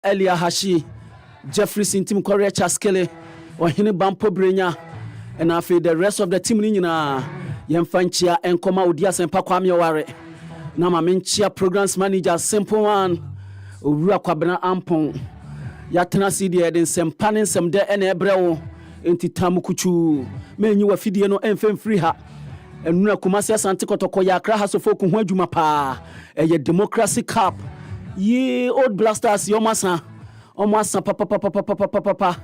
Elia Hashi, Jeffrey Sintim Korea Chaskele, or Hini Bampo Brenya, and I feel the rest of the team in Yemfanchia and Koma Udias and Pakwami Ware. Nama Minchia Programs Manager, Simple One, Ura Kwabena Ampon, Yatana City, and some panning some de and Ebreo, into Tamukuchu, men you a Fidiano and Fem Free Ha, and Nuna Kumasi Asante Kotoko Yakra has of Fokum Wajumapa, a Democracy Cup. Ye old blasters, your massa, papa,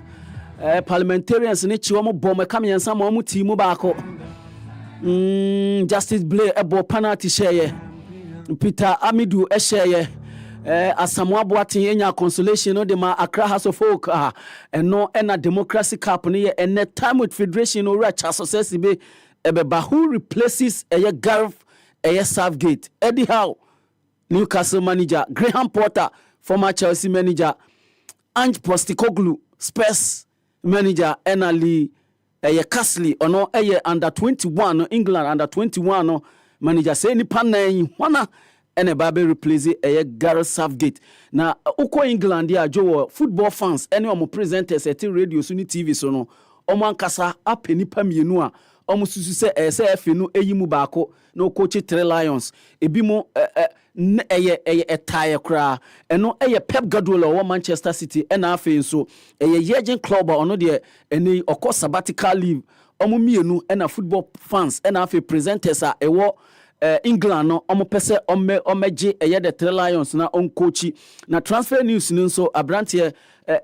parliamentarians in each one bomb coming and some more team bako. Justice Blair, a bo penalty share. Peter Amidu, a share. As Samoa Boating in your consolation, the ma Accra House of Folk, and no and a democracy company, and that time with Federation or Ratch Association be who replaces a Gareth, a Southgate. Anyhow. Newcastle manager, Graham Potter, former Chelsea manager, Ange Postecoglou, Spurs manager, Enali, Castley, or no, under 21, England under 21, manager, say ni panna wana, and a baby replace a Gareth Southgate. Now, Oko England, ya Joe, football fans, anyone who presenters at radio, Suni TV, so no, Oman Kasa, up in Nipamienua. Almost to say, SF, no, Eyimu Bako, no coach 3 Lions, Ebimo, a tire cra, and no a Pep Guardiola or Manchester City, and I feel so a Yajin club or no dear, and of course sabbatical leave, Omumienu, and a football fans, and I feel presenters are a war. England no omopese omeje eye the 3 Lions na on coach na transfer news no so abrantie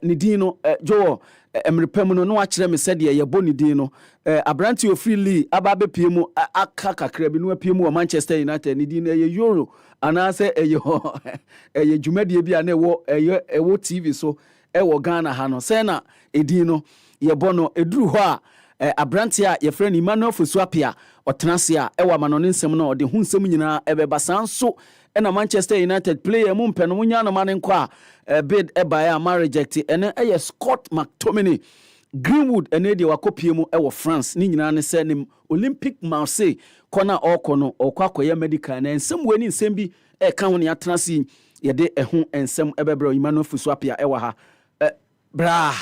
nidino Joe emrepem no akire me said ye bo nidino abrantie ofreely ababe piemu aka kakra bi no piemu Manchester United nidino ye euro anase eye dwumadie bi na ewo TV so ewo Ghana ha no se na edino ye bono eduru ho a abrantie a ye friend Emmanuel Fosuapia Otransia ewa manone nsem na ode hu nsem nyina ebeba so na Manchester United player mu mpeno munya na mane nkwa bid eba ya ma reject ene Scott McTominay Greenwood ene de wakopie mu ewo France ni nyina ne se nim Olympic Marseille kona okono okwakoye medical na nsem wani nsem bi ka ho ne atransi ye de ehu ensem ebebra Emmanuel Fosuapia ewa ha bra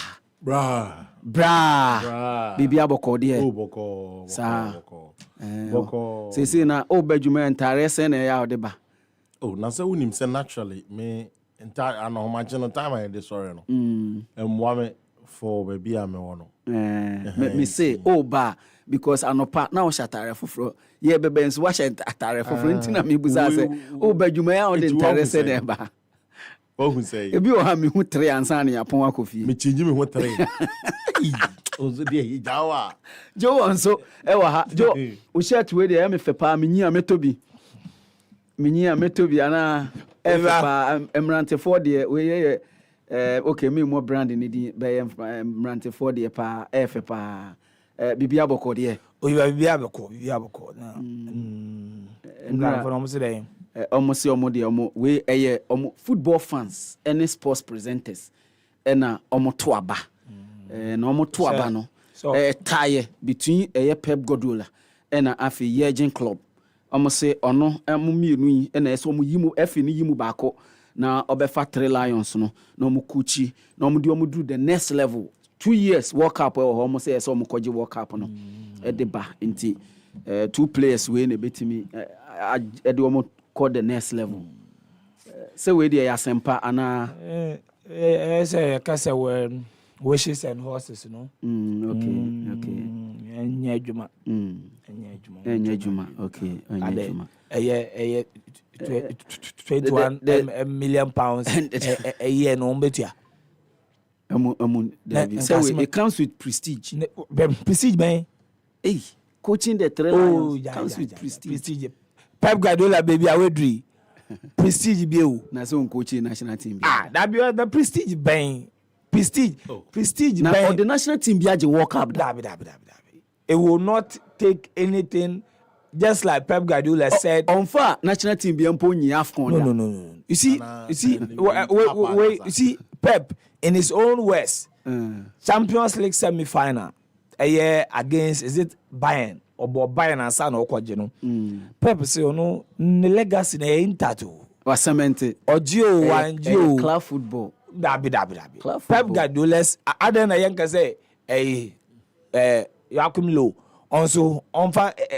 Bibi aboko de boko say na obadwuma entire se na ya odeba na say unim say naturally me entire ano imagine time I dey sorry no emwa me for baby am wono me say ba because anopa na o shatare foforo ye bebe nso wa shatare foforo ntina me buza say obadwuma ya o de entire se na ba who say ebi o ha me hu 3 ansa na yapon akofie me chinji me hu 3 ozo de jawa jo onso ewa ha jo o shirt we de me fepa menyia metobi ana fepa emrante for de we ye okay me mo brand ni di be emrante for de pa fepa bibia boko de o bibia boko na ngara for no se de almost de we football fans any sports presenters na to aba na to aba no tie between Pep Guardiola and afi Jurgen Klopp say ono mienu yi na so yimu afi ni yimu baako na obefa 3 Lions no na kuchi na de the next level 2 years World Cup almost say so koje World Cup no de ba nti 2 players we na betimi de call the next level. So we dey asempa ana say kasa when wishes and horses, you know. Okay. Enyejuma. Okay. 21 million pounds a year no betia. So it comes with prestige. Prestige man. Hey, coaching the 3 Lions comes with prestige. Pep Guardiola baby awedri prestige be o na so coaching national team that be the prestige bang prestige now for the national team be age World Cup it will not take anything just like Pep Guardiola said on far national team be ampo nyi AFCON no you see wait you see Pep in his own words Champions League semi-final a year against is it Bayern or Bayern and San Okwaje no. Pep say no legacy na intact. Was cemented. Odio club football. Dabi. Pep Guardiola's other than young say Yakum Low also on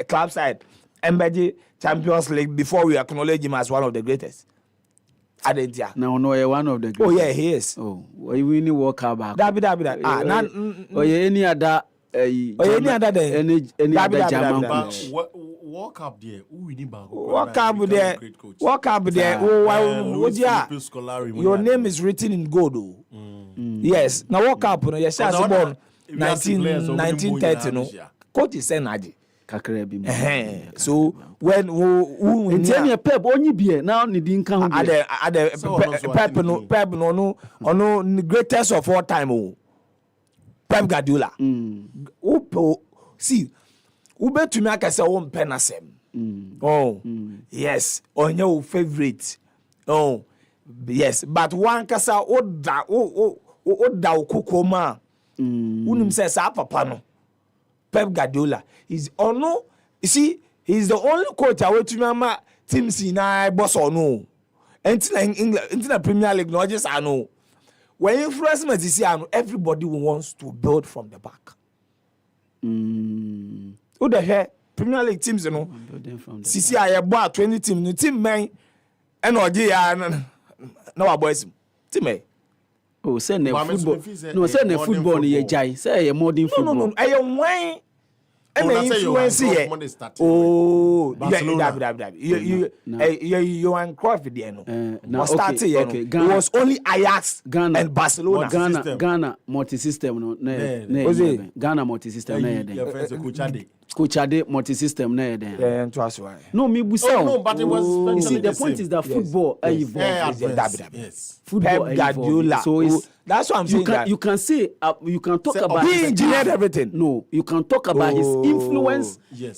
club side embedded Champions League before we acknowledge him as one of the greatest. No, one of the greatest. Oh yeah, he is. Oh, we need World Cup back. Dabi. Oh yeah, any other any other German coach. World Cup there, who we need back? World Cup there. Your name is written in gold. Yes. Now World Cup, no, yes, as born 1930, no. Coach is saying so when who in any Pep only be now needing count Pep no greatest of all time. Pep Guardiola. See, ube to me I say one penasem. Yes, on your favorite. Oh, yes, but one kasa oda okokoma. Unim says papa no. Pep Guardiola is no. You see, he's the only coach away to me teams in boss or no. Until England, until the Premier League, no just I know. When influence me, see, everybody wants to build from the back. Who the hell? Premier League teams, you know. See, I bought 20 teams. The team man, and no boys, team me. Oh, send them football. No, send them football in your jai. Say a modern football. No. I am wine. And influence here. Oh, you and Crawford, you know. Now started, okay. It was only Ajax and Barcelona. Ghana multi-system, no. Ghana multi-system, Kuchade multi-system, no. No, me busao. No, but it was. You see, the point is that football evolves. Yes. Football evolves. So that's what I'm saying. You can say, you can talk about. He engineered everything. No, you can talk about his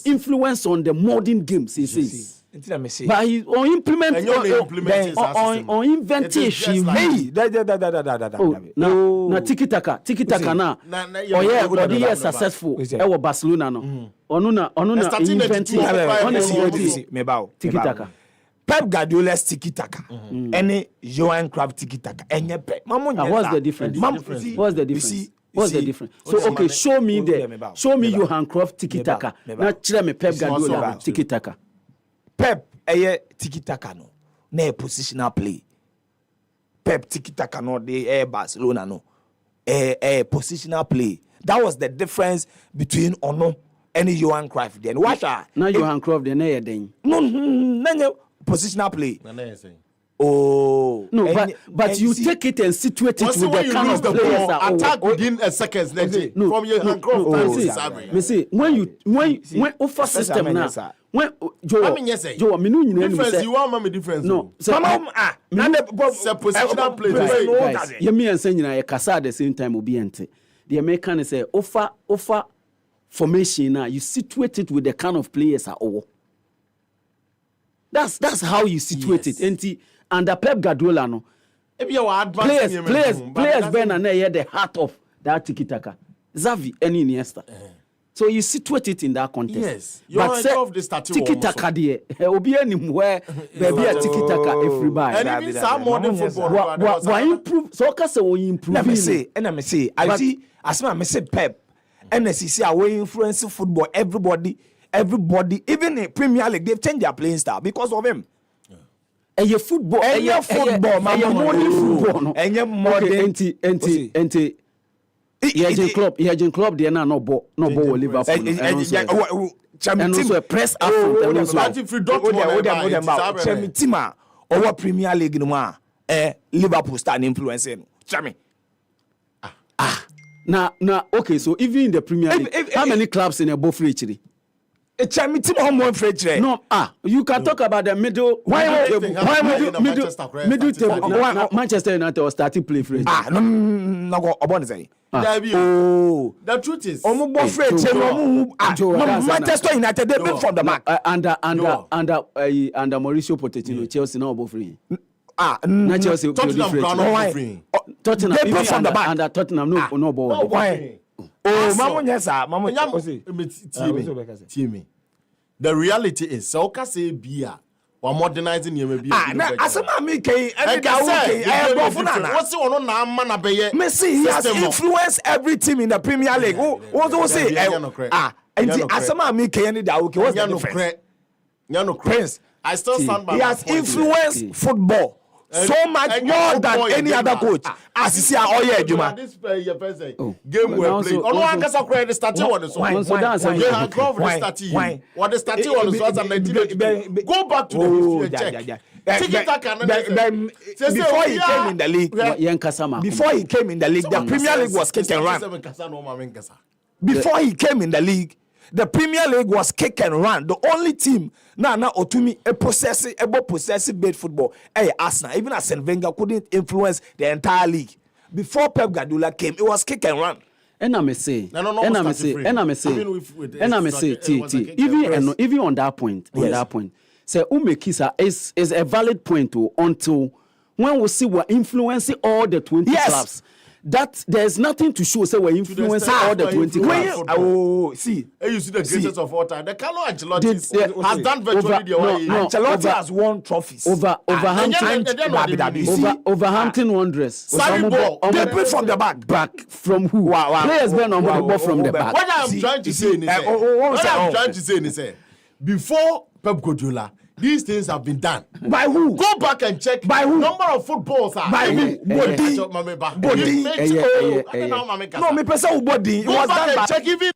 influence on the modern games. He says. But he on implement on inventation. Now tiki taka na. Oh yeah, but he is successful. Ewo Barcelona no. Onu na inventing. Tiki taka. Pep Guardiola's tiki taka. Any Johan Cruyff tiki taka. What's the difference? What's the difference? So okay, show me Johan Cruyff tiki taka. Now chile me Pep Guardiola tiki taka. Pep tiki taka no. Na positional play. Pep tiki taka no de Barcelona no. Positional play. That was the difference between Ono and Johan Cruyff. Then what? Now Johan Cruyff then. No, positional play. Oh no, but you take it and situate it with the kind of players that attack within a second. From your hand, me see when offer system now. When Joe, minu nyina ni say you want me difference. No, na the positional play. You me and say nyina ye kasa at the same time obi ente. The American say offer formation now. You situate it with the kind of players are over. That's how you situate it. Enti under Pep Guardiola no. Players Ben and the heart of that tiki taka. Xavi and Iniesta. So you situate it in that context. Yes. But say tiki taka there. Obi anywhere baby a tiki taka everybody. And even some modern football. Why improve? So can say we improve. Let me say. I see. As I say Pep. NSC are we influence football. Everybody, even in Premier League, they've changed their playing style because of him. And your football, and your modern football, and your modern anti. Jurgen Klopp, they are no ball with Liverpool. And also a press affront. And also, if you don't Tima or Premier League no Liverpool start influencing. Chami. Now, okay. So even in the Premier League, how many clubs in a both actually? No, you can talk about the middle. Why middle table? Manchester United was starting play for it. No, the truth is, Manchester United they built from the back. Under Mauricio Pochettino, Chelsea now both free. Not Chelsea. Tottenham they built from the back. Under Tottenham no ball. Why? The reality is, so can say beer we're modernizing you maybe. Asama me kay every day what's the one na man abeye? Messi, he has influenced every team in the Premier League. What say? And Asama me kay any day okay. What's the difference? Prince, I still stand by. He has influenced football so much more than any other coach. As you see, Juma. This game we play. Oh, one can say the starting one is why? What the starting one is 1990. Go back to the history and check. Before he came in the league, the Premier League was kick and run. Before he came in the league, the Premier League was kick and run. The only team now Otumi possessive bad football. Hey, Arsenal, even Arsene Wenger couldn't influence the entire league. Before Pep Guardiola came, it was kick and run. And I say, even on that point, say Umekisa is a valid point until when we see we're influencing all the 20 clubs. That there's nothing to show. Say we're influencing all the 20 clubs. See, you see the greatest of all time. The Carlo Ancelotti has done virtually the way. Ancelotti has won trophies over Hampton Wanderers. They play from the back from who? Players been on the ball from the back. What I'm trying to say is, before Pep Guardiola, these things have been done. By who? Go back and check. By who? Number of footballs. By who? Body. No, me person body. It was done by. Check even.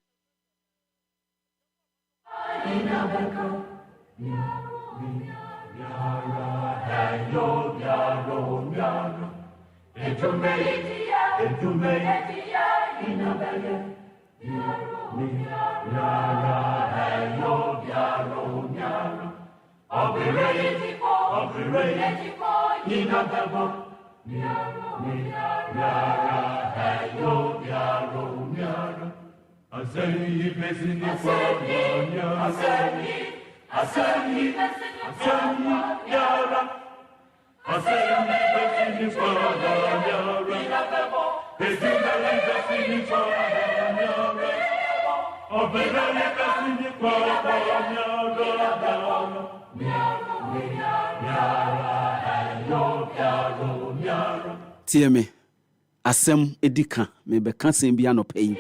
Tie me asem edika me be ka sem bia no pay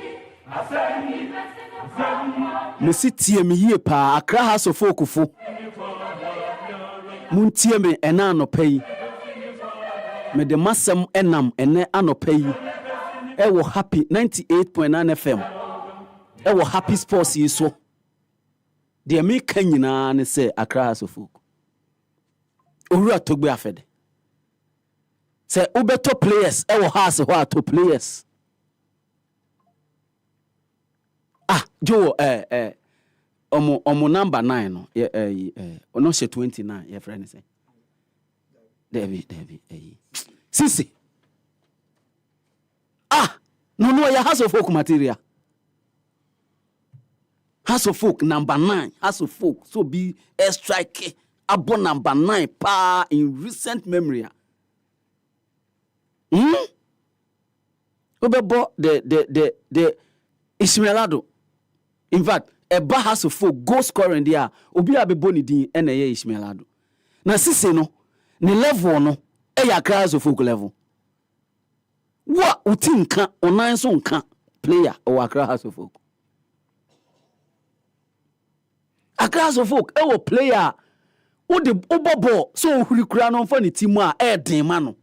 me si tie me yie pa Accra House of Folk fo mun tie me ena no pay me de masem enam ene anopa yi e wo happy 98.9 FM e wo happy sports yi so de me kan nyina ne se Accra House of Folk owura togbe afede se ubeto players e wo house ho ato players jo omo number 9 no ono she 29 your friend say David sisi no ya House of Folk material House of Folk number 9 House of Folk so be a strike abo number 9 pa in recent memory Obebo the Ishmaelado. In fact, a House of Folk go scoring there. Obi abebo ni din ene ye Ishmaelado. Na sise no, ni level no, ya House of Folk level. Wa uti nka, onan so nka player o Accra House of Folk. Accra House of Folk wo player wo de obobo so ohuri kura no mfa ni timu a den ma no.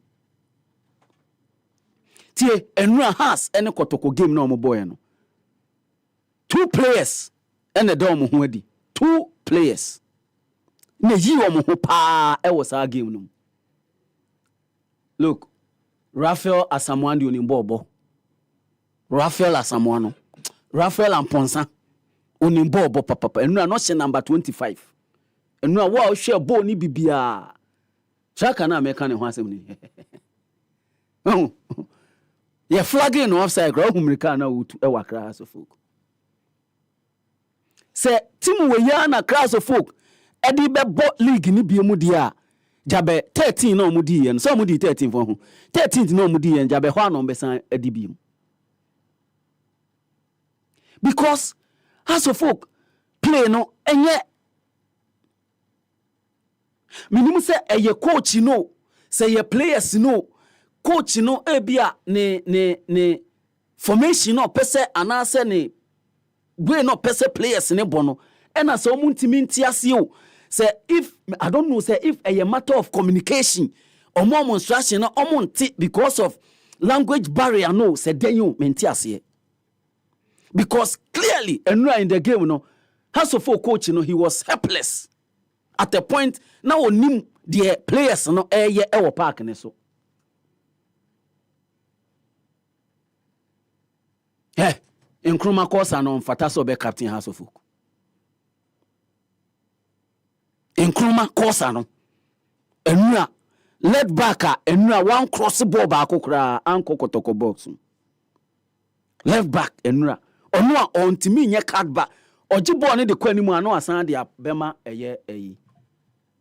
Tie enura has ene Kotoko game na omo boy no 2 players ene da omo ho adi 2 players na yi omo ho pa e was our game no. Look, Raphael Asamoah ndi onimbo obo Raphael Asamoah no Raphael Amponsa onimbo obo papa enura no she number 25 enura wo a hwe ball ni bibia traka na America ne ho asem ni ye flagging no offside ground America na wutu e Accra House of Folk se team we ya na Accra House of Folk e di be bo league ni bi mu dia jabe 13 na omudi yen so omudi 13 for ho 13 na omudi yen jabe ho anon be san edi bi mu because House of Folk play no enye Minimum say a coach no, say your players no, coach no ebia ne formation no pese anase ne we no pese players ne bono. And as so muntimintiasio say if I don't know say if a matter of communication or more monstration or monti because of language barrier no say then you mentiasie. Because clearly and in the game no has of coach he was helpless at the point now nim the players no our park ne so. Hey, in Kruma course and on Fataso be captain House of Folk. In Kruma course and enura led backer enura one cross ball back okra anko Kotoko box. Left back enura onua on timi nye card back ojibo ne de kwani mu ano asan de abema eye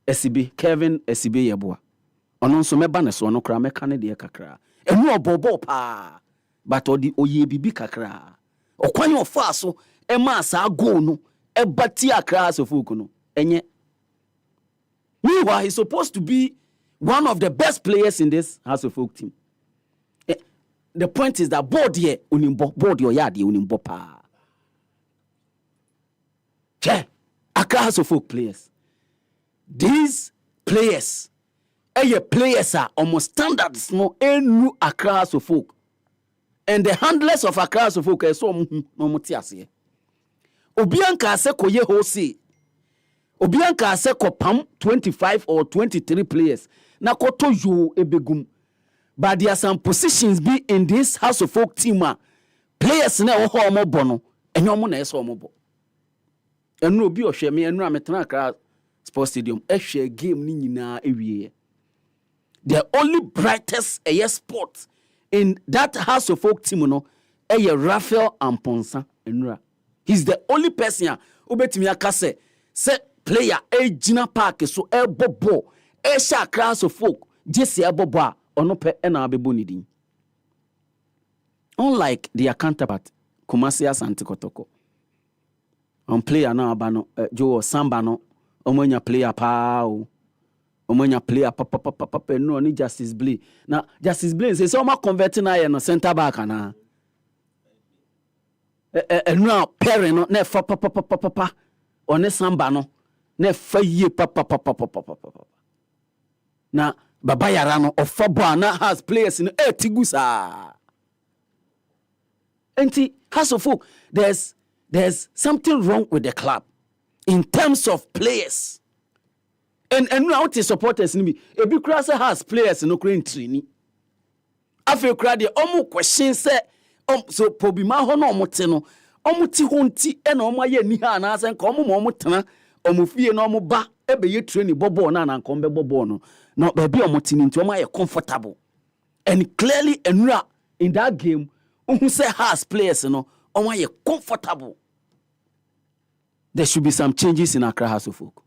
SCB Kevin SCB yeboa ono nso meba ne so no kra meka ne de kakra enu obobo pa but odi oye bibi kakra okwan ofa so e ma asa go no e bati akra so fuku no enye. Meanwhile, he's supposed to be one of the best players in this House of Folk team. The point is that board here board your yard unimbo pa. Che Accra House of Folk players. These players players are almost standards no enu Accra House of Folk. And the handlers of Accra House of Folk so no mutiase. Obianka se koye hosi. Obianka se kopam 25 or 23 players. Na koto yo ebegum. But there are some positions be in this House of Folk team. Players na wo ho mo bono. Enyo mo na eso mo bo. Enu obi ohwe me enu ametena Accra Sports Stadium. Ehwe game ni nyina ewie. The only brightest sport in that House of Folk team no Raphael Amponsa enura. He's the only person obetimi akase se player Gina Park so bobo sha Class of Folk jesi bobo a ono pe na abebo ni din. Unlike their counterpart Kumasi Asante Kotoko. On player na abano Joe Samba no omonya player pa o omonya player papa no ni Justice Blay. Na Justice Blay say so ma convert na ye no center back na. No pere no na fa papa one Samba no na fa ye papa na baba yara no ofa bo na has players no tigusa. Enti House of Folk, there's something wrong with the club in terms of players. And now the supporters ni ebi kura say has players no kura training. Afi kura de omo question say so pobima ho no omote no omuti ho nti e na omo aye ni ha na ase nka omo mo tena omo fie na omo ba ebe ye training bobo na na nka bobo no na ba bi omo tini nti omo aye comfortable. And clearly enura in that game who say has players no omo aye comfortable. There should be some changes in Accra House of Folk.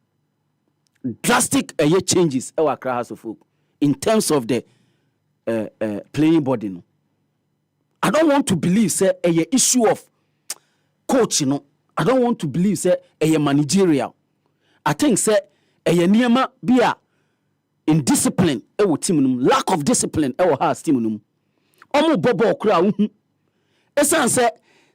Drastic changes in Accra House of Folk in terms of the playing body. No. I don't want to believe say a issue of coach. No. I don't want to believe say a managerial. I think say a niyama be in discipline team lack of discipline has team omo bobo okra esan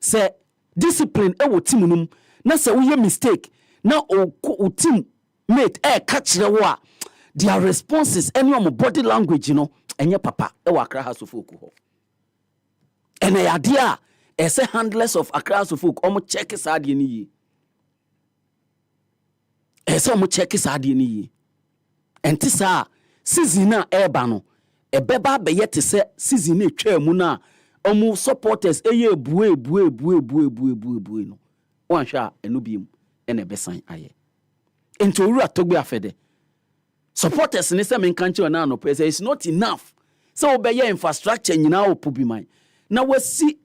say discipline team na say we mistake na o team mate catch the wa their responses any on body language enye papa Accra House of Folk ho and idea say handlers of Accra House of Folk check is ade ni yi say check is ade ni yi enti sa season na eba no ebeba be yet say season na twa mu na supporters bue no wan hwa enu biem ene besan aye enti owura togbe afede supporters ni say men kanche na no say it's not enough so obeye infrastructure nyina opobi man na wasi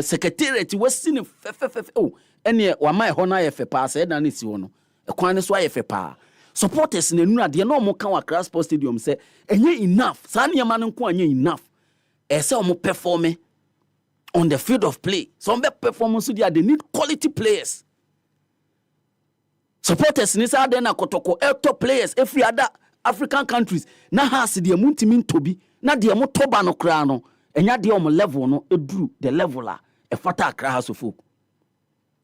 secretariat wasi ni fe ene wa mai ho na ye fe pa say na ni si ho no ekwan ni so aye fe pa supporters na nura de na omo kan Accra Sports Stadium say enye enough sa ne ma nko anye enough say omo perform on the field of play. Some performance they need quality players. supporters ni say den na Kotoko top players every other African countries na has the muntimi ntobi na de mo toba no kra no enya de om level no eduru the level a e fata Accra House of Folk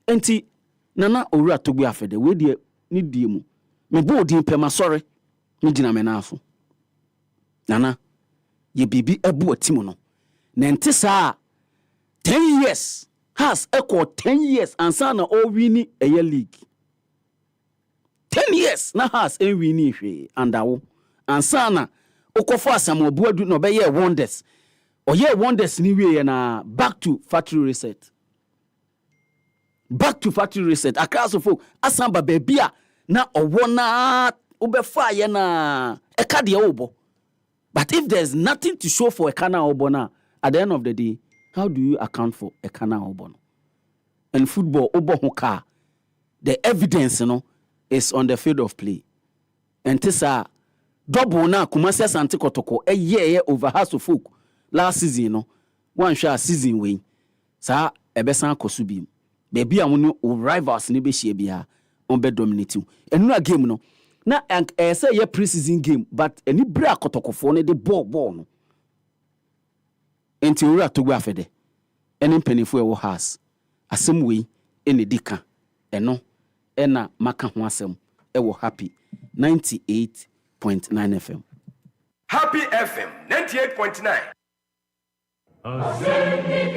enti nana owura togbu afede we de ni die mu me bo din pema sorry me gina me na aso nana ye bibi ebu atimu no na enti saa 10 years has equal 10 years ansa na all wini eye league 10 years na has en wini hwe andawo ansa na okofo asamobu adu no be ye wonders oye wonders ni wie na back to factory reset Accra House of Folk asamba bebia na owo na obefa ye na eka de obo. But if there's nothing to show for Ekana obo na at the end of the day, how do you account for Ekana obo? And football obo hoka, the evidence is on the field of play. And tisa double na Kumasi Asante Kotoko a year over House of Folk last season one share season win sa ebesan kosubi baby amuno rivals ni be hie bia on be dominating enu a game no na say ye pre-season game but any bra Kotokofo ne de ball no enti owura togbu afede eni mpanifo e wo house asem wei ene dika eno ena maka ho asem e wo happy 98.9 FM Happy FM 98.9 Asante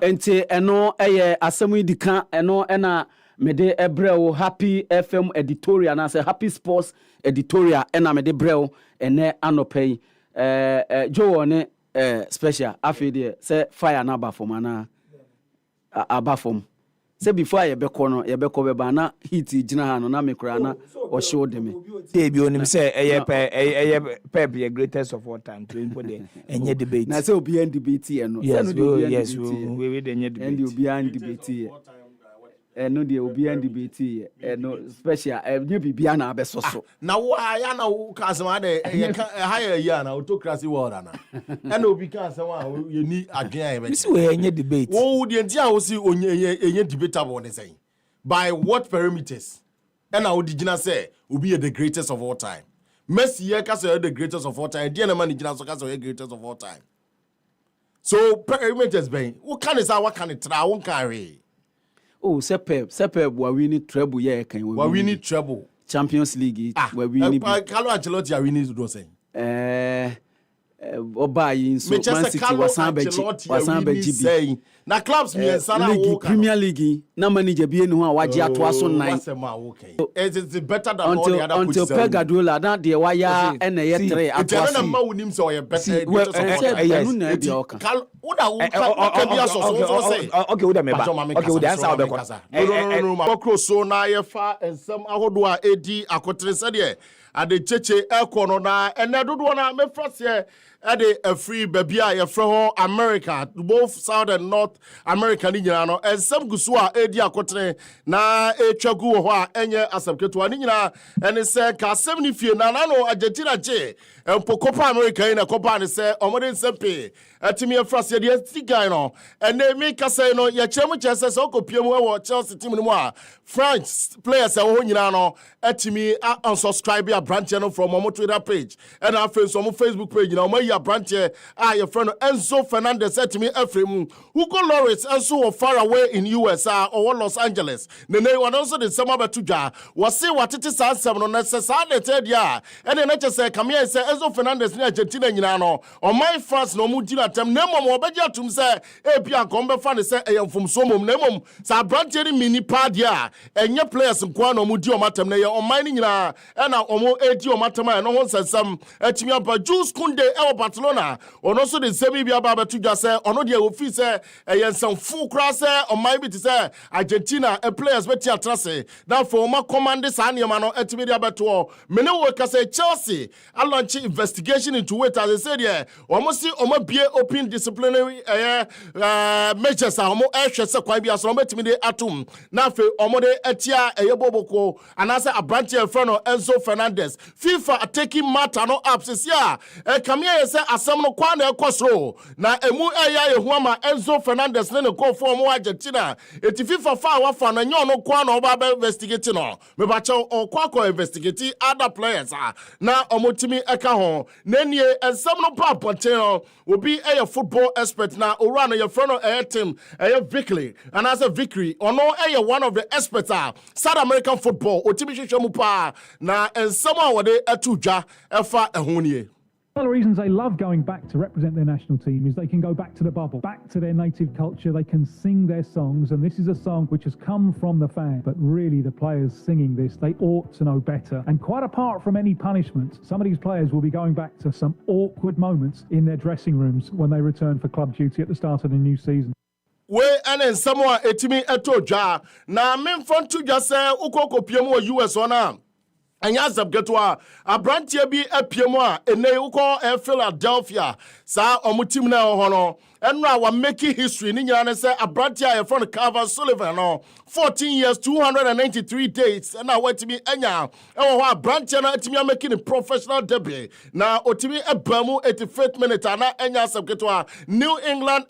enti eno eye asem dika eno ena mede ebreo Happy FM editorial na say Happy Sports editorial ena mede breo ene anopei Joe ne special afide say fire na abafom ana abafom say before ye beko no ye beko beba na heat gina ha no na mekura na o show dem say bi onim say eye pep ye greatest of all time to impo the enye debate na say obi en debate ye no yes we the enye debate and obi en debate ye no de obi and debate no special new bibia na abesoso na wa ya na wo ka asem ade ye ka higher year na autocracy world ana and obi ka asem a ye ni adwen a be this we enye debate wo de ntia wo si enye debatable ne say by what parameters and how digina say obi the greatest of all time Messi ye ka say the greatest of all time dia na man digina so ka say the greatest of all time so parameters ben wo kan say what can it tra wo kan re oh sepep wa winning treble ye kan wa winning treble Champions League wa winning Carlo Ancelotti a winning do say oba yin so Man City wasan beji na clubs me sana wo Premier League na manager bi enu ho a waje ato aso 9 it is better than all the other coaches until Pep Guardiola na de waya na ye 3 ato aso na ma wonim so ye better na bi oka okay woda me ba okay woda answer obeko no makro so na ye fa ensem ahodo a edi akotre se de ade cheche ekono na ene dodo na me frase ade free baby a ye ho America both South and North America ni nyina no ensem gusu a edi akotre na etwagu ho a enye asabketo ni nyina ene se ka 70 fie na no Argentina je Copa America na Copa ne se omode nsempe atimi frase de tigan no ene mi ka se no ye chemu chese se okopiemu e Chelsea team ni mu a France players e ho nyina no atimi unsubscribe ya branch no from omo Twitter page and our friends on Facebook page na omo ya branch your friend Enzo Fernandez atimi Efrem Hugo Lloris Enzo far away in US or Los Angeles ne one also the summer betudwa wase watete sa ansem no se sa de ted ya ene na chese kamia se Enzo Fernandez ni Argentina nyina no o my France no mu dina tem na mom obeje atum se bia nkombe fa ne se eyamfom so mom na mom sa branch ni mini pad ya enye players nko na mu di o matem na ye o my ni nyina ena omo edi o matem na no ho sensam atimi aba Jules Kunde e Barcelona ono so de semi bia ba betu dwa se ono de ofi se yensan full cross on bi te se Argentina players beti atrase na for ma command sa niam no etimi de abeto mene wo ka se Chelsea a launch investigation into it as they said here almost see omo bie open disciplinary measures omo ehwe se kwan bia so omo etimi de atum na fe omo de etia boboko anasa abranche front Enzo Fernandez FIFA taking matter no up says ya kamia ye se asem no kwa na ekosro na emu eya ye ho ama Enzo Fernandez ne ko form wa Argentina eti FIFA fa wa fa na nyo no kwa na oba be investigate no me ba che okwa investigate other players na omotimi eka ho na nie ensem no pa ponte no obi eya football expert na ora na ye front no team victory and as a victory ono eya one of the experts South American football otimi hwehwe mu pa na ensem a wode atudwa efa ehonie. One of the reasons they love going back to represent their national team is they can go back to the bubble, back to their native culture, they can sing their songs, and this is a song which has come from the fan. But really, the players singing this, they ought to know better. And quite apart from any punishment, some of these players will be going back to some awkward moments in their dressing rooms when they return for club duty at the start of the new season. We and someone etimi etoja na memfontu dwa se ukoko piemu US ona anya zabgetwa abrantie bi apiemu a ene uko Philadelphia sa omutim na ho no enra wa making history ni nyana se abrantie a from Calvin Sullivan no 14 years 293 days na watimi anya ewo ho abrantie na etimi making a professional debut na otimi ebamu 85th minute na anya zabgetwa New England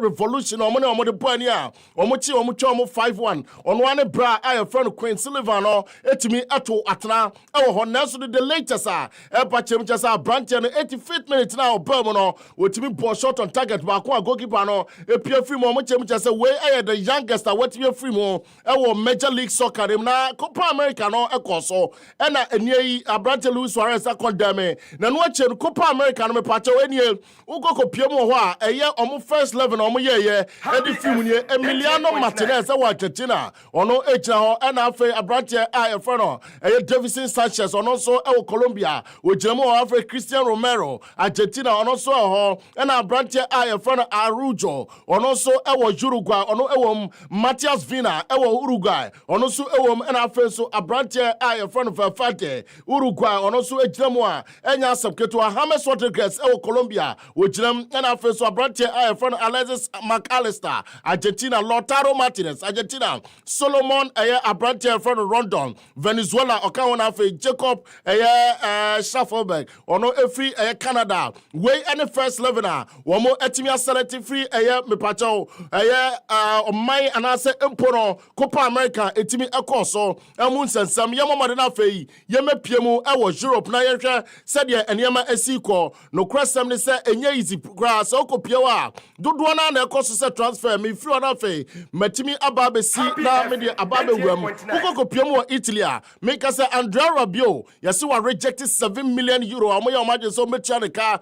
Revolution omo de bani a omuchi omutwa omo 5-1 ono ane bra a from Queen Sullivan no etimi ato atena ewo ho naso the latest epa chemchasa abrantie no 85th minute na obamu no otimi ball shot on target ba ko goalkeeper no epia free mo chemchasa we the youngest watimi free mo ewo Major League Soccer na Copa America no ekoso na enie abrantie Luis Suarez akondame na no ache Copa America no me pacha we nie ugoko pie mo ho a omo first 11 omo ye edi free nie Emiliano Martinez wa Argentina ono ejina ho na afa abrantie a efro no Davison Sanchez ono so ewo Colombia ojina mo afa Cristiano Romero Argentina ono so ho na abrantie a efro no Arujo ono so ewo Uruguay ono ewo Matias Vina ewo Uruguay ono so ewo na afa so abrantie a efro no Valverde Uruguay ono so ejina mo a enya asabketo James Rodriguez ewo Colombia ojina na afa so abrantie a efro no Alexis McAllister Argentina Lautaro Martinez Argentina Solomon abrantie from Rondon Venezuela okawona fe Jacob Schaffelberg ono free Canada we any first 11 womo etimi select free me pacho omai anase empono Copa America etimi ekoso emun sensam yemomade na fe yemepiemu Europe na yehwe said ye enema asiko no crasem ne se enye easy grass okopiewa dodo na ekoso se transfer me free na fe matimi ababe si na me de ababe wam okopiemu Italy make us Andrea Rabiot yesi wa rejected 7 million euro amoya omaje so metia ne ka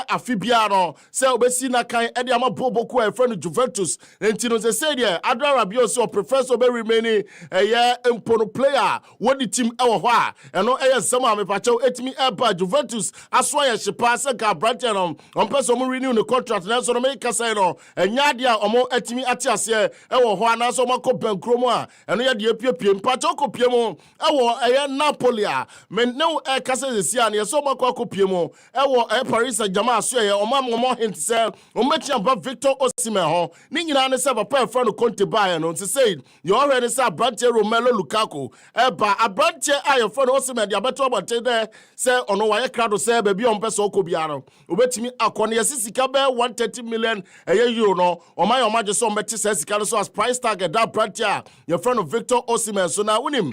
afibia no se obesi na kan e de amaboboku e friend Juventus entino se say there Andrea Rabiot so professor be remain empono player what the team ewo ho a eno sama me pacho etimi eba Juventus aso ya shipa se ka Brighton on person mo renew the contract na so no make say no enya dia omo etimi ati ase ewo ho na so mako bankromo a eno ya de apiepie mpacho kopie mo ewo Napoli a me no kase zesi a ne so mako kopie mo ewo Paris Saint-Germain so ye omo hint say ometia ba Victor Osimhen ho ni nyina ne se papa e friend Conte ba no to say you already say Asante Romelu Lukaku eba Asante ayo friend Osimhen dia beto abante there say ono wa ye krado say ba bi on pese okobia no obetimi akone yesisika be 130 million euro no omaje so mbeti say sika so as price tag that Asante your friend Victor Osimhen so na unim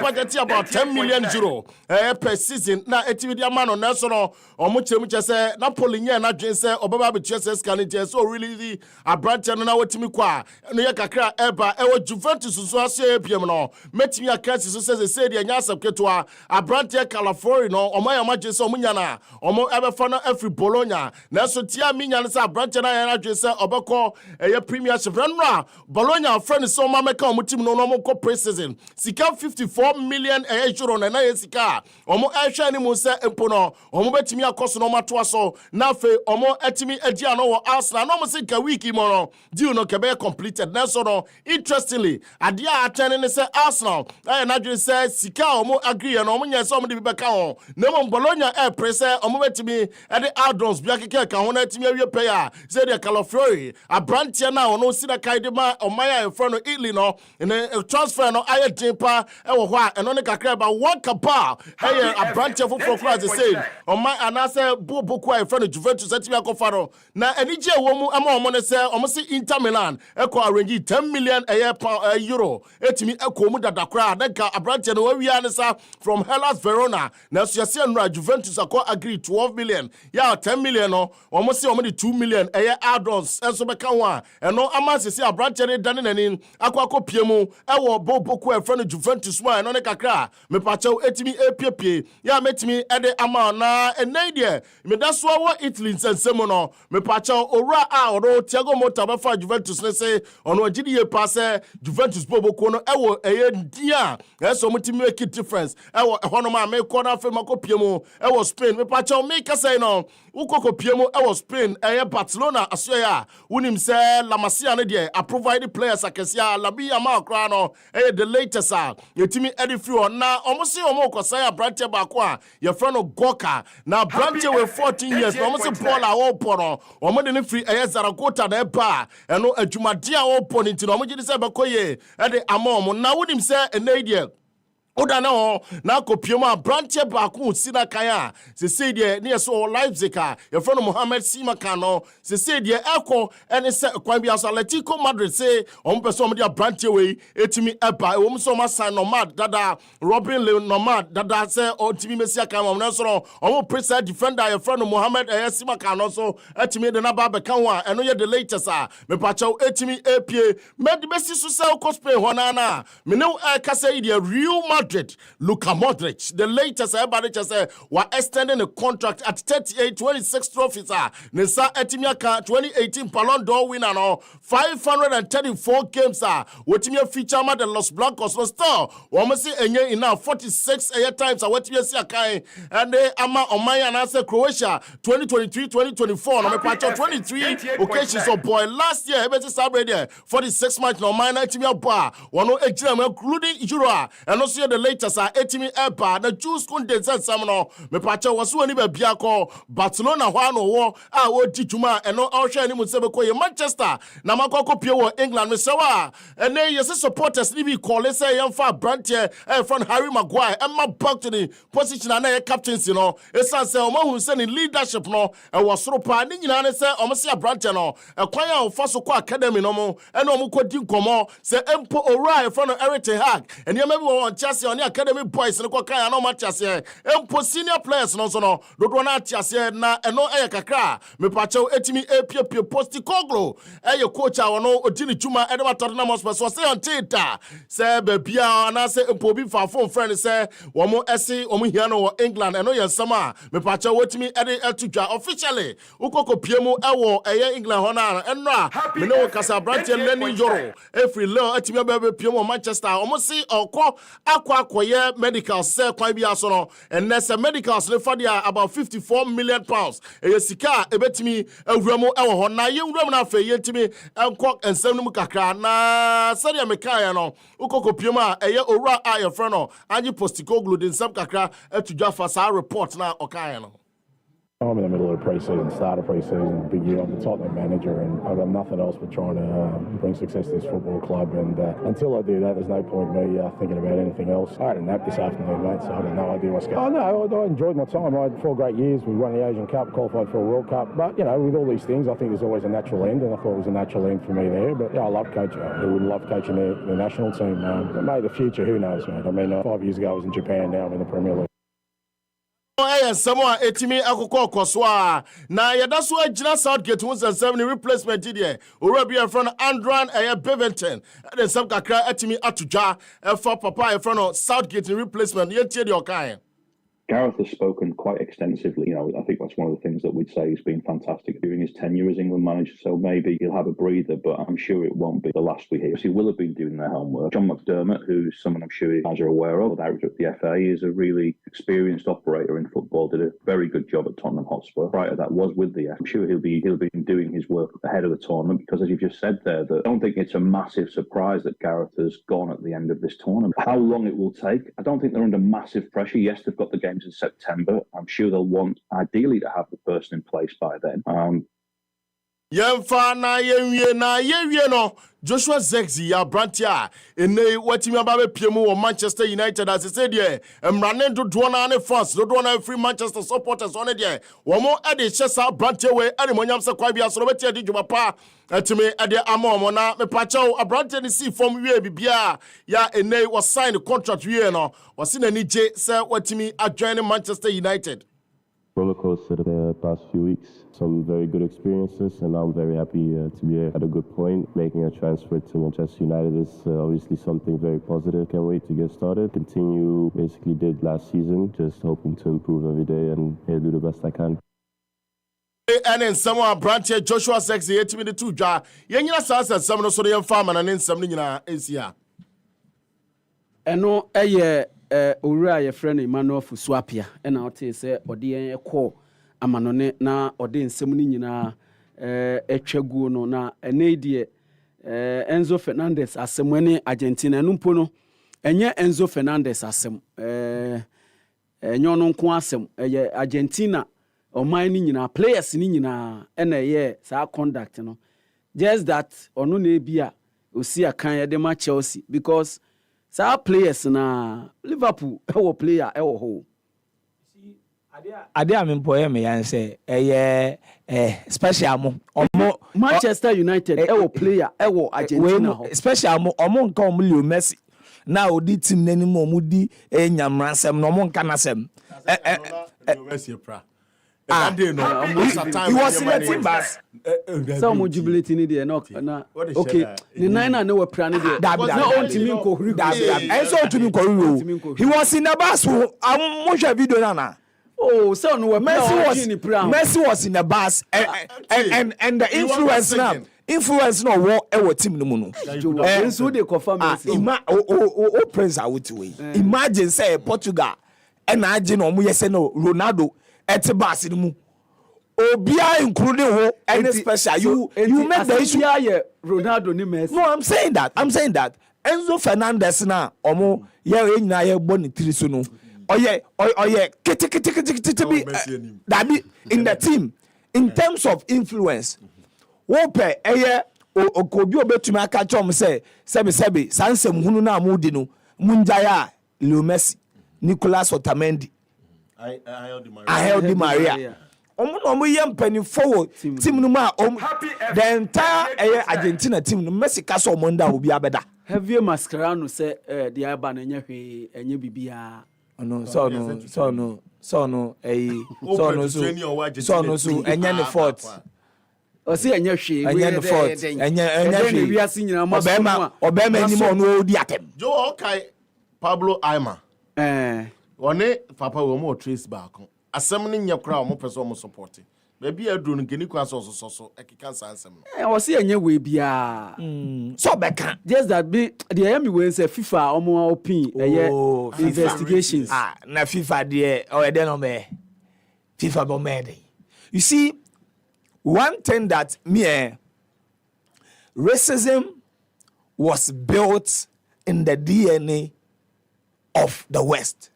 budget about 10 million euro per season na etimi dia man no na so no omo chemu che say Napoli nye na dwen say obaba be che say access can it so really the a branch and now what me kwa no ya kakra eba e Juventus so ase PM no metimi akasi so say the nya asem keto a branch California no omo ya magye so omunya na omo ebefa no every Bologna na so tia minya no say a branch na ya na dwe say obekọ eye premiership no Bologna friend so ma meka omo team no omo ko pre-season sika 54 million euro na sika omo ehwe ni mu say empo no omo betimi akoso no mato so na fe omo etimi adia no wo Arsenal no mo say ka week mo no deal no kebe completed na so no interestingly adia atene ne say Arsenal na dwe say sika omo agree no omo nya say omo de bi beka ho na mo Bologna press omo betimi e de add-ons bia keke ka ho na etimi awie pay a say de Calafori a branch na ono si da kai de ma omaya e front no Italy no and transfer no aye dimpa e wo ho a eno ne kakra ba one kapa a branch for as they say omaya anase boku e front Juventus etimi akofa no na enije wo mu ama omo ne say omo si Inter Milan e ko arrange 10 million euro etimi e mu dadakra na ka branch no wa wi anisa from Hellas Verona na so yase no Juventus akọ agree 12 million ya 10 million no omo si omo di 2 million add-ons enso beka ho a eno ama sisi a branch ne dane nani akọ piemu e wo boku e front Juventus wa eno ne kakra me pacho etimi epiepie ya metimi e de ama na enai me da so wo Italy nsensemo no me pacho owura a oro Thiago Motta ba fa Juventus ne se ono agidi ye passe Juventus boku no e wo eye dia eso mutimi make difference e wo hono ma me corner fe mako piemu e wo Spain me pacho me ka say no ukoko piemu e wo Spain e Barcelona aso ya unim se La Masia ne de a provide players akesia labi ama kra no e the latest yetimi edi free on na omo se omo kosan ya branch ba ko a ye friend no Goka na branch we 14 years omo se Paul a wo pono omo de ne free e Zaragoza na eba eno adwumade a wo pono nti no omo gidi se be koye e de amom na unim se enai Oda na na kopiema branch ba ku sina kan se say de ne so Leipzig your friend Mohamed Simaka no se say de eko ene se kwan bia so Atletico Madrid say on person de branch we etimi eba e wo so ma sign nomad dada Robin Le nomad dada say o timi mesia kan mo na so on preset defender your friend Mohamed Simaka no so etimi de na ba be kan wa eno ye the latest me pa chaw etimi apie me de besi so say ko Spain ho na me ne ka say de Real Madrid, Luka Modric, the latest everybody just say were extending a contract at 38, 26 trophies. Nisa Etimiaka 2018 Ballon d'Or winner no 534 games. Wetimia feature ma the Los Blancos no still. Wamasi enye enough 46 times. Wetimia si akai and they ama omaya na say Croatia 2023, 2024. No me pacho 23 occasions of boy last year. Ebeti celebrate 46 match no minor Etimia bar. Wano ejina including Euro and also the latest etimi eba na choose kunde sensam no me pacha waso ani ba bia ko Barcelona hwa no wo a wo di dwuma eno ohwe ani mu se be ko ye Manchester na makoko pie wo England me se wa ene yes supporters ni bi call say yam fa branch from Harry Maguire emma back to the position na ye captaincy no esan se o ma hu se ni leadership no e wo soro pa ni nyina ne se o mo se branch no e kwan a wo fa so ko academy no mo ene o mo ko di nkomo se empo owura from Eric Ten Hag ene me be won Chelsea on academy boys no kwa kan no match ase empo senior players no so no dodo na atiase na eno kakra me pacho etimi epie Postecoglou coach a wono odini dwuma e de Tottenham Hotspur so say on tita say be bia na say empo bi fa phone friend say wo mo ese wo mo hia no wo England eno ye sama me pacho wotimi e de etudwa officially ukoko piemu wo England ho na eno a me no kasa branch Lenny Yoro every law etimi be piemu Manchester o mo si okọ akwa medicals say kwan bia so no and nessa medicals le for there about 54 million pounds sika ebetimi awuramu ewo ho na ye wuram na afa ye timi enkok ensem no kakra na sadia mekaya no ukoko piem a owura a your friend no anyi Postecoglou din sab kakra etudwa fa sa report na okaya no. I'm in the middle of the pre-season, start of pre-season, big year. I'm the Tottenham manager and I've got nothing else but trying to bring success to this football club, and until I do that, there's no point in me thinking about anything else. I had a nap this afternoon, mate, so I had no idea what's going on. Oh no, I enjoyed my time. I had 4 great years. We won the Asian Cup, qualified for a World Cup, but you know, with all these things, I think there's always a natural end, and I thought it was a natural end for me there. But yeah, I love coaching. I would love coaching the national team. But mate, the future, who knows, mate? I mean, 5 years ago I was in Japan, now I'm in the Premier League. Someone etimi akoko koswa na yada so agina Southgate won sensem ni replacement there ora in front Andran Bevington and some kakra etimi atudwa for papa in front of Southgate replacement yentie de okan. Gareth has spoken quite extensively. You know, I think that's one of the things that we'd say has been fantastic during his tenure as England manager. So maybe he'll have a breather, but I'm sure it won't be the last we hear. He will have been doing their homework. John McDermott, who's someone I'm sure you guys are aware of, the director of the FA, is a really experienced operator in football. Did a very good job at Tottenham Hotspur. Prior to that, was with the FA. I'm sure he'll be doing his work ahead of the tournament because, as you've just said there, that I don't think it's a massive surprise that Gareth has gone at the end of this tournament. How long it will take, I don't think they're under massive pressure. Yes, they've got the games in September. I'm sure they'll want, ideally, to have the person in place by then. Joshua Zexi ya Brantia ene watimi ababe piemu wo Manchester United as I said here emrane do na ne fans do na free Manchester supporters on there womo e de chesa Brantia we e monyam se kwa bia so beti adi djuma pa etimi e de amomo na me pacho Brantia ni si form wie bibia ya ene was sign contract wie no was na ni je se watimi adjoin Manchester United. Roller coaster the past few weeks. Some very good experiences, and I'm very happy to be at a good point. Making a transfer to Manchester United is obviously something very positive. Can't wait to get started. Continue basically did last season, just hoping to improve every day and do the best I can. And then someone branch Joshua Sexy 8 minutes to ja. Yenyina sasa some no so the farmer and then some nyina esia. Eno eye owura ye friend Emmanuel Fusuapia e na ote se ode yen ekọ amanone na ode nsem ni nyina etwagu no na ene die Enzo Fernandez asemwene Argentina enu mpo no enye Enzo Fernandez asem enyo no nko asem eye Argentina oman ni nyina players ni nyina ena ye sa conduct no just that ono na ebia osi akan ye de ma Chelsea because sa players na Liverpool ewo player ewo ho ade amempoye me yan say special mo omo Manchester United ewo player ewo Argentina ho special mo omo nka omo Leo Messi na odi team nanim omo di nyamransem no omo nka nasem Messi pra he was in the team bus. Some jubilate in there no okay the nine na we plan there no on team ko he was in the bus mo share video na oh so no Messi was in the bus and the influence no wo team no mu no so they confirm praise out way imagine say Portugal and age no mo yese no Ronaldo at bus mu obia including who any special you make the issue Ronaldo ni Messi. No, I'm saying that Enzo Fernandez na omo ye nyina ye boni tiri so no oye kiti that be in the team in terms of influence wo pe eye okobi obetumi aka chom say sebi sansem hunu na amudi no munjaya Leo Messi Nicolas Otamendi I Maria omo ye mpani forward team no ma the entire Argentina team no Messi ka so omo nda obi abeda heavy Mascherano say the aba na nya hwe enye bibia no so enye ne fort o si enye hwe enye ne fort enye wi asi nyina mo obema enim ono odi atem jo okay Pablo Aima one papa wo mo trace back asem ni nya kra mo pese mo support baby adru no geni kwa so ekika sansem no o si enye we bia so beka just that be the am we say FIFA omo opin investigations na FIFA de o de no me FIFA bo me. You see one thing that racism was built in the DNA of the West.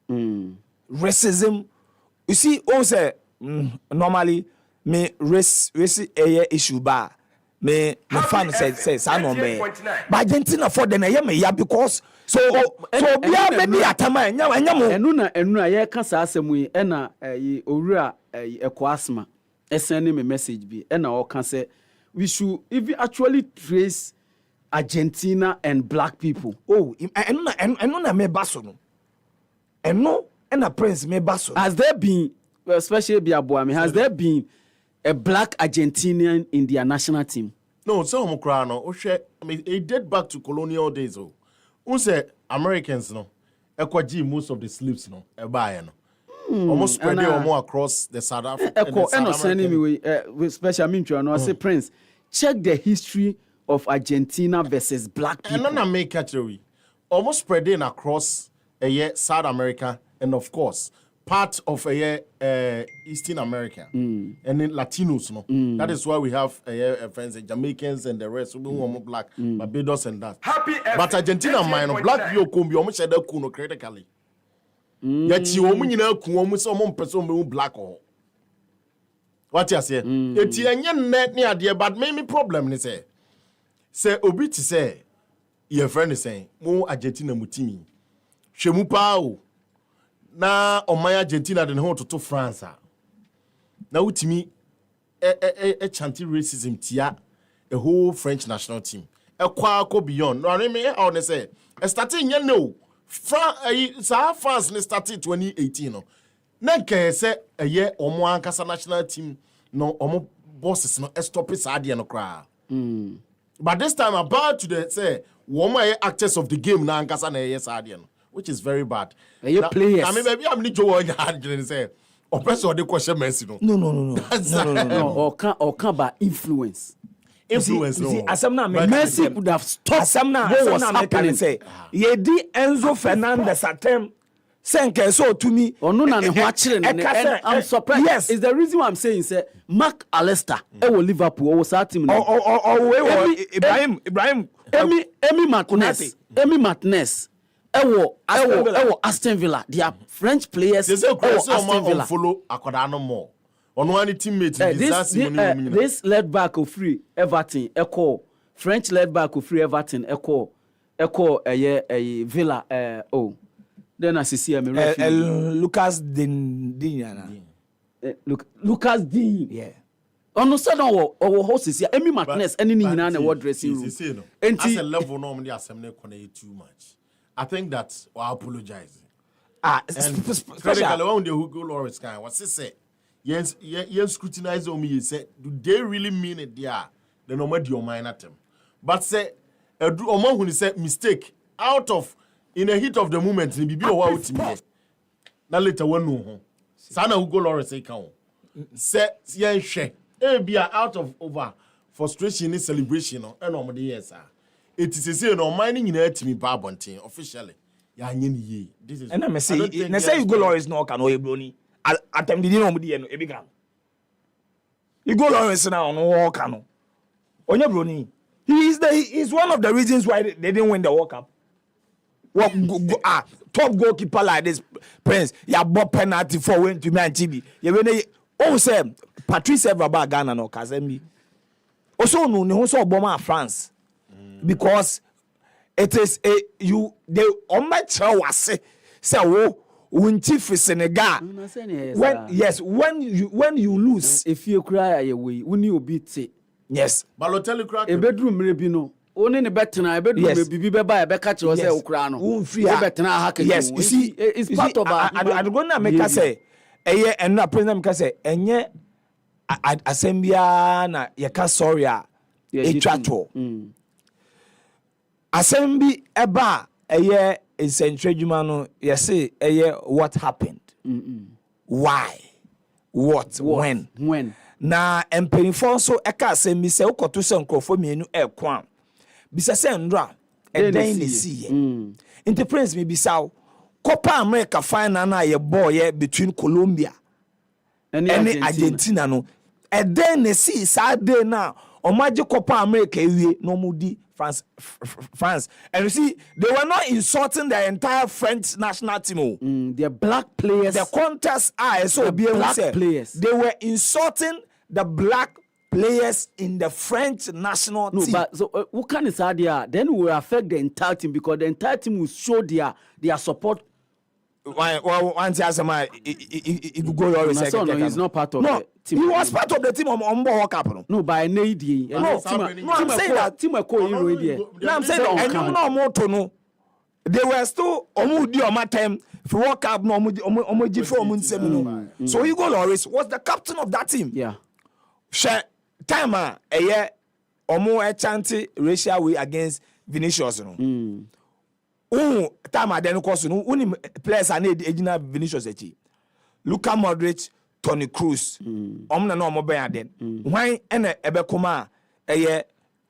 Racism, you see, also normally me race issue ba me fan say I know me, but Argentina for the na because so be me atama enu ye ka sa asemu yi e na owura Ekoasma send me message bi e na o kan say we should if actually trace Argentina and black people. Oh enu na me baso no eno and a Prince me basso. Has there been, especially Biaboami, has there been a black Argentinian in their national team? No, so I mean, it date back to colonial days. Oh, who said Americans no? Ekwaji most of the slaves no. Ebaye no. Almost spread more across the South Africa. Special mention. I say Prince, check the history of Argentina versus black people. And then make catchery. Almost spreading across South America and of course part of Eastern America and then Latinos. No, that is why we have friends, Jamaicans and the rest. We want black, Barbados and that. But Argentina, minor black people come be almost said that kuno critically. Yet you woman almost some person black or what you say? It's a net near dear, but maybe problem is say obi to say your friend is saying more Argentina mutimi. Shemu pao na my Argentina den ho to France. Na utimi a chanty racism tia a whole French national team. A kwa beyond. No I mean how they say. Starting no. France started 2018 no. Na ke say a year omo ankasa national team no omo bosses no stop it ade no kra. But this time about to the say woman actors of the game na ankasa na yes ade no, which is very bad. You players. I mean maybe I'm need to one say oppressor the question Messi no. No. Or can by influence. Influence you see, Messi could have stopped what was happening. Say, Yedi Enzo Fernandez attempt senke so to me. Or no, I'm surprised. Yes, is the reason why I'm saying say Mark Allister, Liverpool, or was that team? Ibrahim, Emi Martinez, Aston Villa. They are French players. Aston Villa follow Akodano more. On one teammate, this led back of free Everton, French led back of free Everton, Villa, then I see Lucas Digne. Lucas Digne. Yeah. On the sudden, our host is here. Emi Martinez, any in the dressing room. As a level, normally, assembly connect too much. I think that I apologize. Critically, on the Hugo Loris guy, what's he say? Yes, scrutinize on me. He said, do they really mean it there? Then no matter your mind at them. But say, Oman when he said mistake out of in the heat of the moment, he be away with me. Now later one no. Sana Hugo Loris say count. Say yeah share. Be out of over frustration in celebration or no yes. It is a say no mining in it me babontin officially. Ya nye this is. And I say Hugo Loris no can o broni. Atem didi no mudi no ebigram. Hugo Loris now no walk no. Onye broni. He's one of the reasons why they didn't win the World Cup. Top goalkeeper like this Prince, ya bought penalty for win to man TV. You when say Patrice Evra Ghana no Kazembi. Also no ne ho so oboma France. Because it is they on my wase say wo unti fi Senegal. When you lose if you cry away when you beat it. Yes. Balotelli crack. A bedroom rebino. Only the betna a bedroom be by a catch or say Ukrano. Yes, you see it's part of I'm gonna make us say and na president can say enye asembia na yeka sorry etwato. Assembly eba central no yes what happened. Why? What? When? Na empenifo so eka assembi se ukoto se nkrofo mienu ekwan. Bisa se ndra eden ne see. Inte prince me bisa Copa America final na ye boy between Colombia and Argentina no. Eden ne see sa day na omaje Copa America ewie no mudi France. And you see, they were not insulting the entire French national team. They're black players. The contest are so black players. They were insulting the black players in the French national team. But so what can is idea? Then we will affect the entire team because the entire team will show their support. Once he's not part of the team. He was part of the team on World Cup. No, by an AD. I'm saying that team are I'm saying that they were still on my time If World Cup no omoji for omunsem. So Hugo Lloris was the captain of that team. Yeah. Share time a year omo chante racial way against Vinicius no. Time a den course no uni players are ejina Vinicius echi. Luka Modric, Toni Kroos. Na no omo ben aden. Why ene ebekoma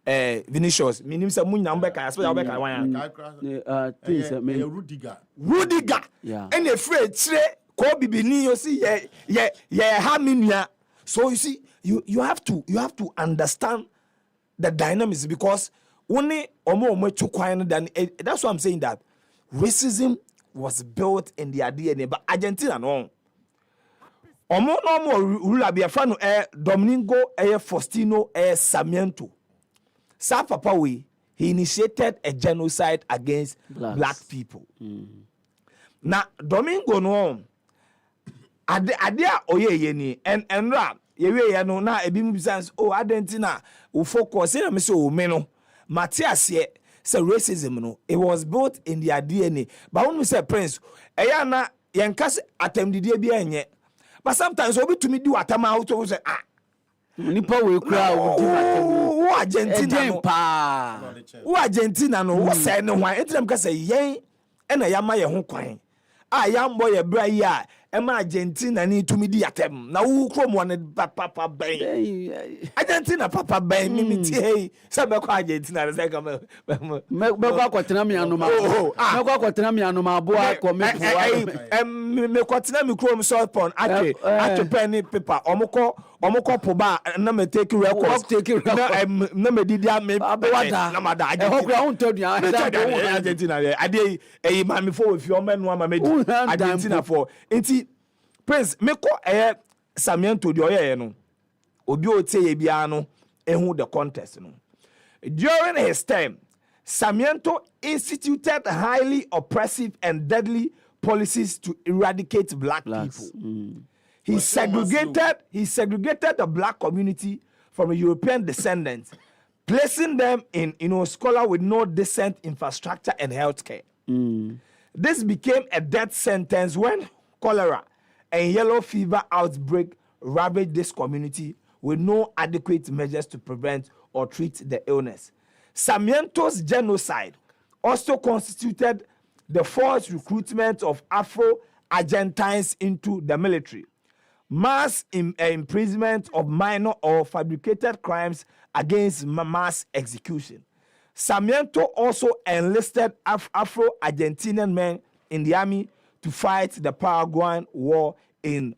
Vinicius minim say munya mbeka aspe obeka wan Rudiger and afraid tire ko bibini you see ha menua. So you see you have to understand the dynamics, because only omo chukwan than that's why I'm saying that racism was built in their DNA. But Argentina no omo rula be fa no Domingo Faustino Sarmiento. Sa papa we, he initiated a genocide against black people. Na Domingo no ade oye ni and rap ye no na ebi mu bisans Argentina we focus na me say o me no Matthias ye say racism no, it was built in their DNA. But when we say Prince eya na yenka atemdidie bi enye, but sometimes obi to me do atama out to say nipa we kura wo Argentina no wo say ne hwan entinam ka say yen na yama ye ho kwan a yambo ye bra yi a ema Argentina ni to me di atem na wo krom won papa ben Argentina papa ben mi ti hey say be ko Argentina say ka me ko kwatena mi anoma me ko kwatena mi anoma bo akọ me kwatena mi krom salt pon atre pen ni paper omoko po ba na me take record na me didi am na mada Argentina ade ma me fo we fi o menu ama me Argentina for enti Prince me ko Sarmiento de oye no obi o teye bia no ehu the contest no. During his time, Sarmiento instituted highly oppressive and deadly policies to eradicate black people. He segregated the black community from European descendants, placing them in scholar with no decent infrastructure and healthcare. This became a death sentence when cholera and yellow fever outbreak ravaged this community with no adequate measures to prevent or treat the illness. Sarmiento's genocide also constituted the forced recruitment of Afro-Argentines into the military, mass imprisonment of minor or fabricated crimes against mass execution. Sarmiento also enlisted Afro-Argentinian men in the army to fight the Paraguayan War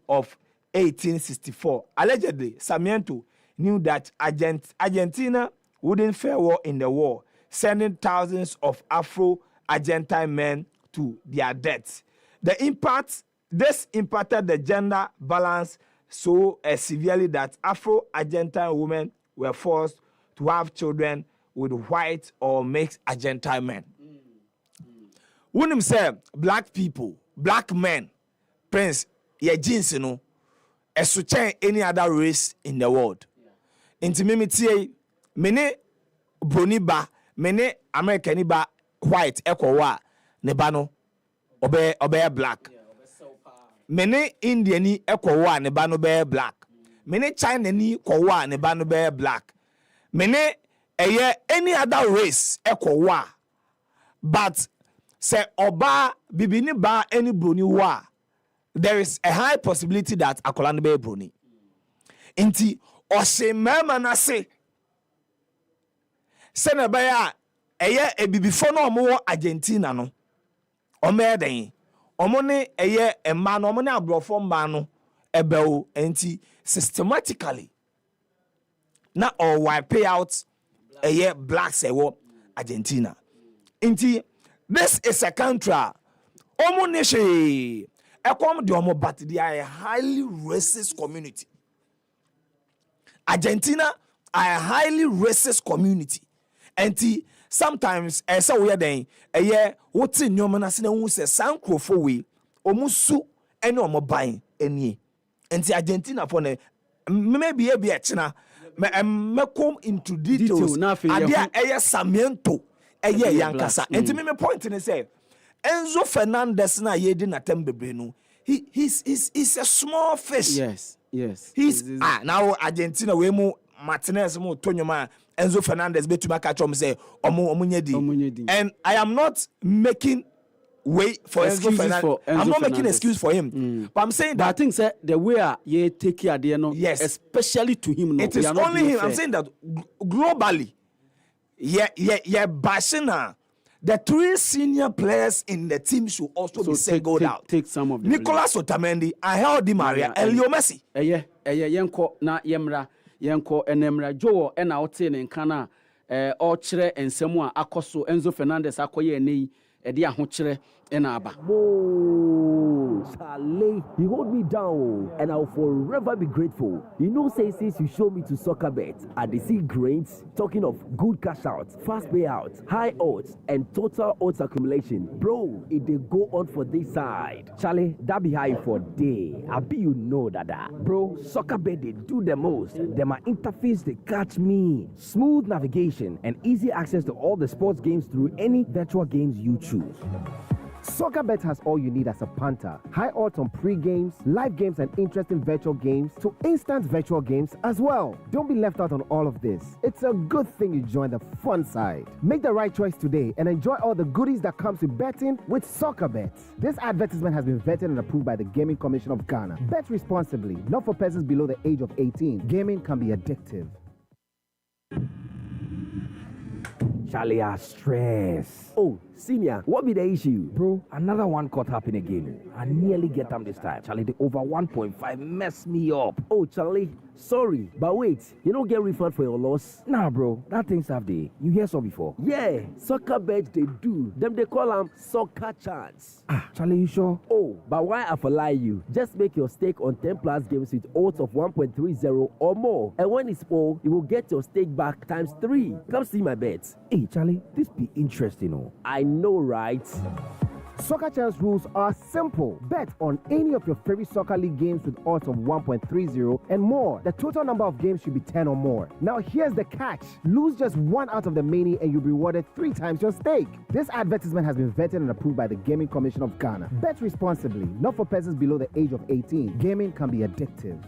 of 1864. Allegedly, Sarmiento knew that Argentina wouldn't fare well in the war, sending thousands of Afro-Argentine men to their deaths. This impacted the gender balance so severely that Afro-Argentine women were forced to have children with white or mixed Argentine men. When him say black people, black men, Prince, ye jeans no, esuchen any other race in the world. Intimimity, many brony ba, many American ba white ekwa ne ba no obe black. Many Indian ekwa ne ba no be black. Many China ni kwa ne ba no be black. Many any other race ekwa, but say oba bibini ba any brony wa, there is a high possibility that akola no be brony. Inti ose mema na se na ba ya ebibifo no omo Argentina no omo den omo ne emma no omo ne abrofo mma no ebeo enti systematically na or wipe out blacks Argentina. Inti this is a country omo ne she ekom de omo, but they are a highly racist community. Argentina are a highly racist community. And sometimes say we den what in your man na hu say sankrofo we omusu ene omoban enie. And Argentina for maybe e be china me come into details. Adia Sarmiento yankasa. And me point in say Enzo Fernandez na yedi na tembebre no. He's a small fish. Yes. He's now Argentina we mu Martinez mu Tonyoma Enzo Fernandez betuma catch say omunyedi. And I am not making way for Enzo Fernandez. I'm not making excuse for him. But I'm saying that I think say the way you take care there no, especially to him no. It is only him. I'm saying that globally. Yeah, Barcelona. The 3 senior players in the team should also be singled out. Take some of them. Nicolas Otamendi, Angel Di Maria, and Leo Messi. Yenko na yenko enemra Joe ena ote ne nkana o kire ensemu a akoso Enzo Fernandez akoye eni ede ahokyere ena aba. Charlie, you hold me down and I'll forever be grateful. You know, say since you show me to soccer bet, I dey see grains, talking of good cash out, fast payouts, high odds, and total odds accumulation. Bro, it dey go on for this side. Charlie, that be high for day. I be you know that. Bro, soccer bet they do the most. Them my interface they catch me. Smooth navigation and easy access to all the sports games through any virtual games you choose. SoccerBet has all you need as a punter. High odds on pre-games, live games and interesting virtual games to instant virtual games as well. Don't be left out on all of this. It's a good thing you join the fun side. Make the right choice today and enjoy all the goodies that comes with betting with SoccerBet. This advertisement has been vetted and approved by the Gaming Commission of Ghana. Bet responsibly, not for persons below the age of 18. Gaming can be addictive. Charlie, stress. Oh, senior, what be the issue? Bro, another one caught happen again. I nearly get them this time. Charlie, the over 1.5 messed me up. Oh, Charlie, sorry, but wait, you don't get refund for your loss? Nah, bro, that thing's have day. You hear so before? Yeah, soccer bet they do. Them they call them soccer chance. Charlie, you sure? Oh, but why I for lie you? Just make your stake on 10 plus games with odds of 1.30 or more. And when it's full, you will get your stake back times 3. Come see my bets. Hey, Charlie, this be interesting, oh. I know, right? Soccer Chance rules are simple. Bet on any of your favorite soccer league games with odds of 1.30 and more. The total number of games should be 10 or more. Now here's the catch. Lose just one out of the many and you'll be rewarded 3 times your stake. This advertisement has been vetted and approved by the Gaming Commission of Ghana. Bet responsibly, not for persons below the age of 18. Gaming can be addictive.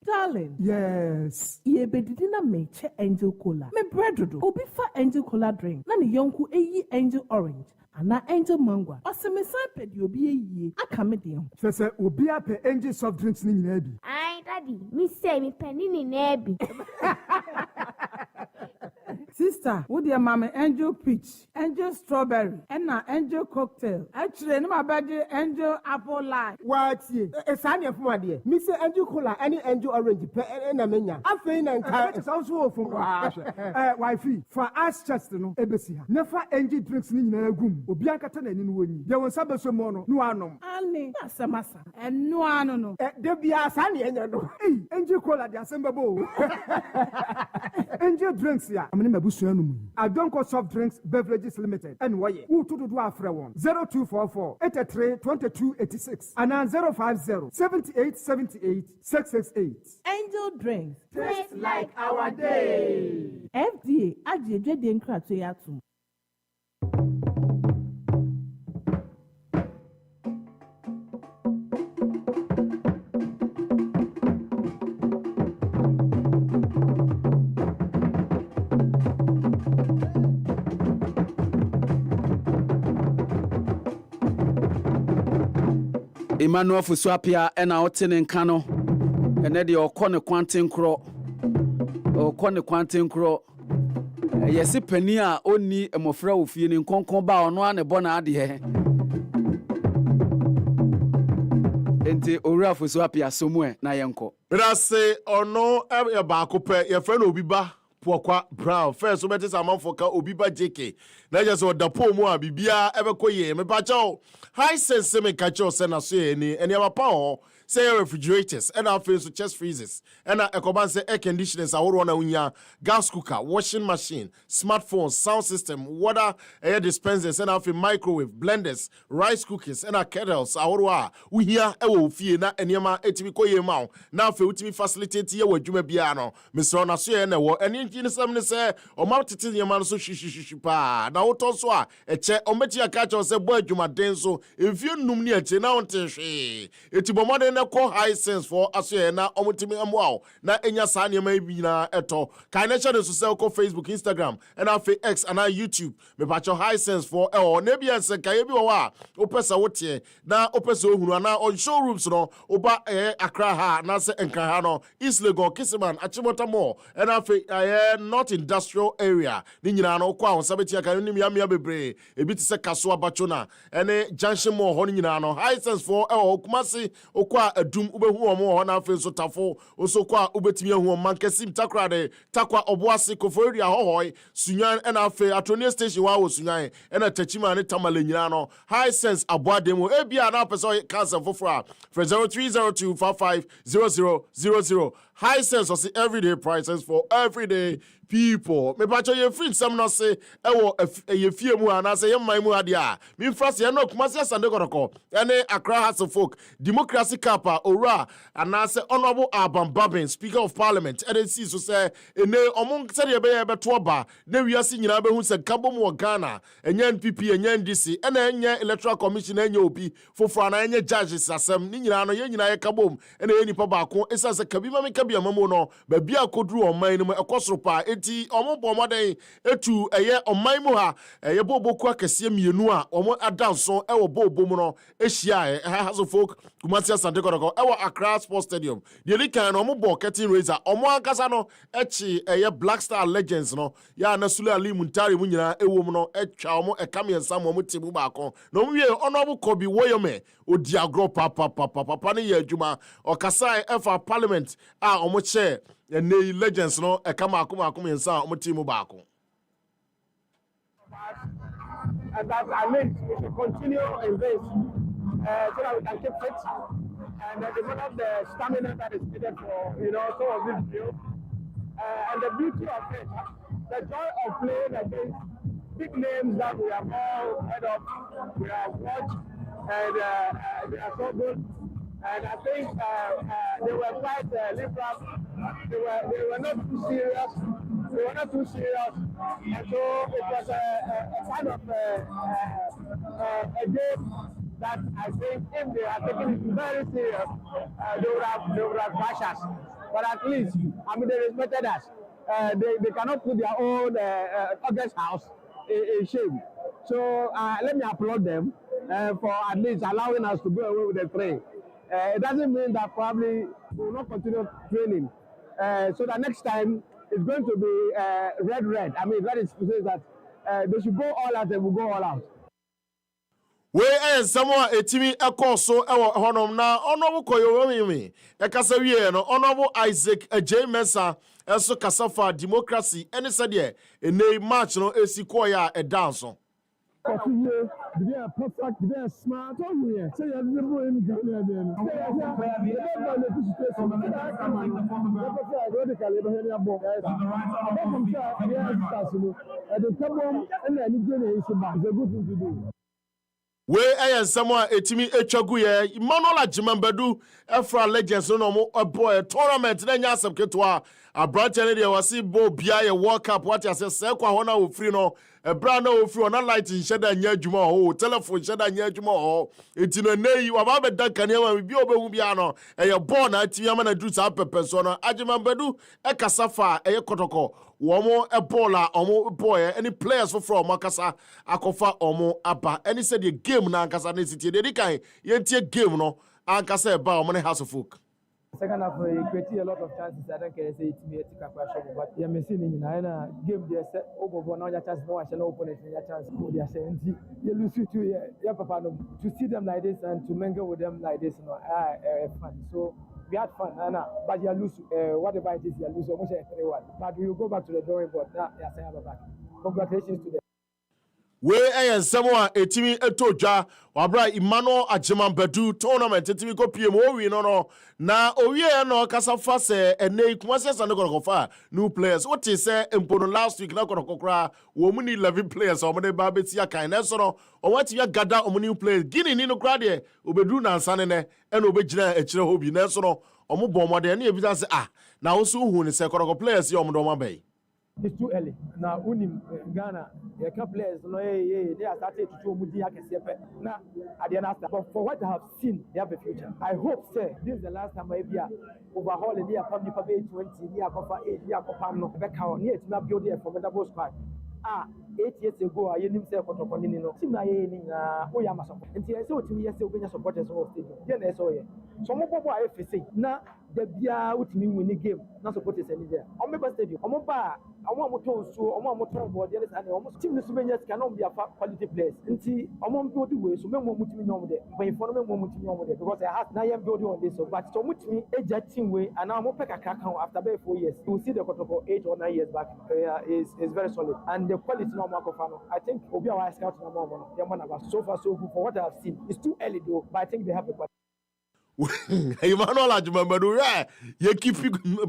Darling. Yes. Ye bedidina meche Angel Cola. Me bread obi fa Angel Cola drink. Na ni yonku eyi Angel Orange. Ana Angel Mango. Oseme sampe di obi eyi. Aka me de. Sese obi ape Angel soft drinks ni nyina bi. Ai daddy, me say me penny ni na bi. Sister, wo de mama Angel Peach, Angel Strawberry, and na Angel Cocktail. Actually, no my body Angel Apple Lime. What ye? Sani afuma de. Me say Angel Cola any Angel Orange pe na menya. Afei na nka. It's also from wifey. For us chest no ebesi ha. Never Angel drinks ni nyina agum. Obi ankata na ni no woni. De won sabeso mo no anom. Ani, asamasa. En no ano no. De bia sani enya no. Angel Cola de asembabo. Angel drinks ya. I don't call soft drinks beverages limited. And why? Who to do after one? 0244 83 22 86 and 050 78 78 668. Angel drinks. Taste like our day. FDA. Aje de nkra to yatum. Emmanuel Fusuapia ena otene nka no ene de okone kwanten kro yesi pani a onni emofra ofie ni nkonkon ba ono ane bona ade he enti owura Fusuapia somwe na yenko brase ono e ba akopɛ ye friend obi ba Pokwa Brown first so betis amanfo ka obi ba JK na je so da po mu a bibia ebekɔ ye me pa chao high sense me ka chao se na so ye ni ene ba pa ho say refrigerators, and our face chest freezers, and a command say air conditioners, our one unya, gas cooker, washing machine, smartphones, sound system, water air dispensers, and our microwave, blenders, rice cookers, and our kettles, our we hear a fee na enyama etimi ye ma na fe utimi facilitate ye wadwuma bia no Mr. Onaso ye na wo eni ngini sam ne se o ma tete nyama no so hwihwihwi pa na woto so a eche o meti aka cha se bo adwuma den so efie num ne eche na wonte hwe eti bomode ne ko high sense for aso ye na omutimi amwa na enya sa nyama bi na eto kan ne channel so se ko Facebook, Instagram, and afi X and YouTube me pa cho high sense for e na bia se kan bi wo a opesa wote na opesa ohunu na on showrooms no oba Accra ha na se enkan ha no East Legon, Kisiman, Achimota Mall, and afi North Industrial Area ni nyina no kwa wonsabeti aka ni miamia bebre ebi ti se kaso abachona ene junction mall ho ni nyina no high sense for Kumasi okwa adum ubehu omo ho na afi so tafo oso kwa ubetimi ehu mankesim takrade takwa oboase koforia hohoi sunyan ena afi Atonia station wa wo sunyan ena tachima ne tamale nyina no high sense aboademo ebia na person cancer fofra for 0302550000 high sense of everyday prices for everyday people. Me bacho ye free some no say ewo ye fie mu ana say ye man mu ade a me frase ye no Kumasi Asante Kotoko ene Accra House of Folk Democracy Kappa ora ana say Honorable Alban Babin Speaker of Parliament NC so say ene omon say ye be beto ba na wiase nyina be hu say kabo mu Ghana enye NPP enye NDC ene enye Electoral Commission enye obi fofo na enye judges asem ni nyina no ye nyina ye kabo ene ye nipa ba ko esa say kabima me kabia mamo no ba bia kodru oman no ekosoro pa eti omo bomoden etu eye oman mu ha eye boboku akese mienu a omo adanso ewo bobo mu no ehia House of Folk Kumasi Asante Kotoko ewo Accra Sports Stadium de likan no omo ball curtain raiser omo ankasa no echi eye Black Star Legends no ya na Sule Ali Muntari mu nyina ewo mu no etwa omo ekamiensa mu timu ba ko no wie Honorable Kobi Woyome odi agro papa ne ye adwuma okasai efa Parliament a omo che nei Legends no ekama akoma omo timu ba ko. And that I mean we should continue in this so that we can keep fit and develop the stamina that is needed for some of these fields. And the beauty of it, the joy of playing against big names that we have all heard of, we have watched, and they are so good. And I think they were quite liberal. They were not too serious. They were not too serious, and so it was a kind of a game that I think if they are taking it very serious, they would have crushed us. But at least, I mean, they respected us. They cannot put their own August house in shame. So let me applaud them for at least allowing us to go away with the train. It doesn't mean that probably we will not continue training. So that next time it's going to be red. I mean, that is to say that they should go all out and we'll go all out. We someone etimi ekoso ewo honom na Honorable Koyowemi ekasa wie no Honorable Isaac J Mensa eso kasafa democracy ene sede ene match no esi koya e dance. They are perfect, they are smart. Say you never in Ghana then. We someone etimi etwagu ye Emmanuel Ajimambadu Efra Legends no mo boy tournament na nya asem ketwa abrante ne de wasi bo bia ye World Cup what you say se kwa hona wo free no ebra na wo free na light nsheda nya adwuma ho telephone nsheda nya adwuma ho etino nei wa ba be dan kane ma bi obehu bia no eye ball na atimi ama na dru sa pepe so no Ajimambadu e kasafa eye Kotoko womo ebola omo boy any players from makasa akofa omo aba any said the game na ankasa na city dey kan yentie game no ankasa eba omo ne House of Folk. Second half we created a lot of chances. I don't care say it me take a pressure but yeah me see ni na game dey set obobo na your chance no wa no opponent your chance go dey say nti you lose to yeah papa no to see them like this and to mingle with them like this fun. So we had fun, but you lose whatever it is you lose almost 3-1. But we will go back to the drawing board. Now, yes, I have a back. Congratulations to them. we ensemo etimi etodwa wabra Emmanuel Ajeman Bedu tournament etimi ko piem owi no na owie no kasa fa se ene kumase Asante Kotoko new players what is say empono last week na Kotoko wo mu ni 11 players o mo de ba beti akan na so no o what you gather o new players gini ni no kra de obedu na ansane ne ena obegina ekire hobi na so no o mo bo mo de na ebisa se na wo so hu ni se Kotoko players yo mo do ma bai. It's too early. Now, unim Ghana, the couple players, no, they are starting to show Mudi Akasiape. Now, at the end of that, but for what I have seen, they have a future. I hope, sir, this is the last time I be overhauling the family for 20 years, for 8 years, for Pamno, back out, near to not build a formidable squad. 8 years ago, I didn't say Kotoko, no, Tima, Oyama, and I saw to me, yes, the supporters of the stadium. Then I saw it. Some of what I say, now, the Bia with me win the game, not supporters anywhere. On my stadium, on my bar. I want to so I want to board the other almost team Slovenians cannot be a quality players. And see, I want to do so many more there. But in front of me, because I have 9 building on this. But so much me a jet team way, and I'm a crack after 4 years. You will see the Kotoko 8 or 9 years back is very solid. And the quality no Marco Fano. I think Obi our scout no more. So far so good for what I have seen. It's too early though, but I think they have a quality. Emmanuel Ajeman Bedu, you keep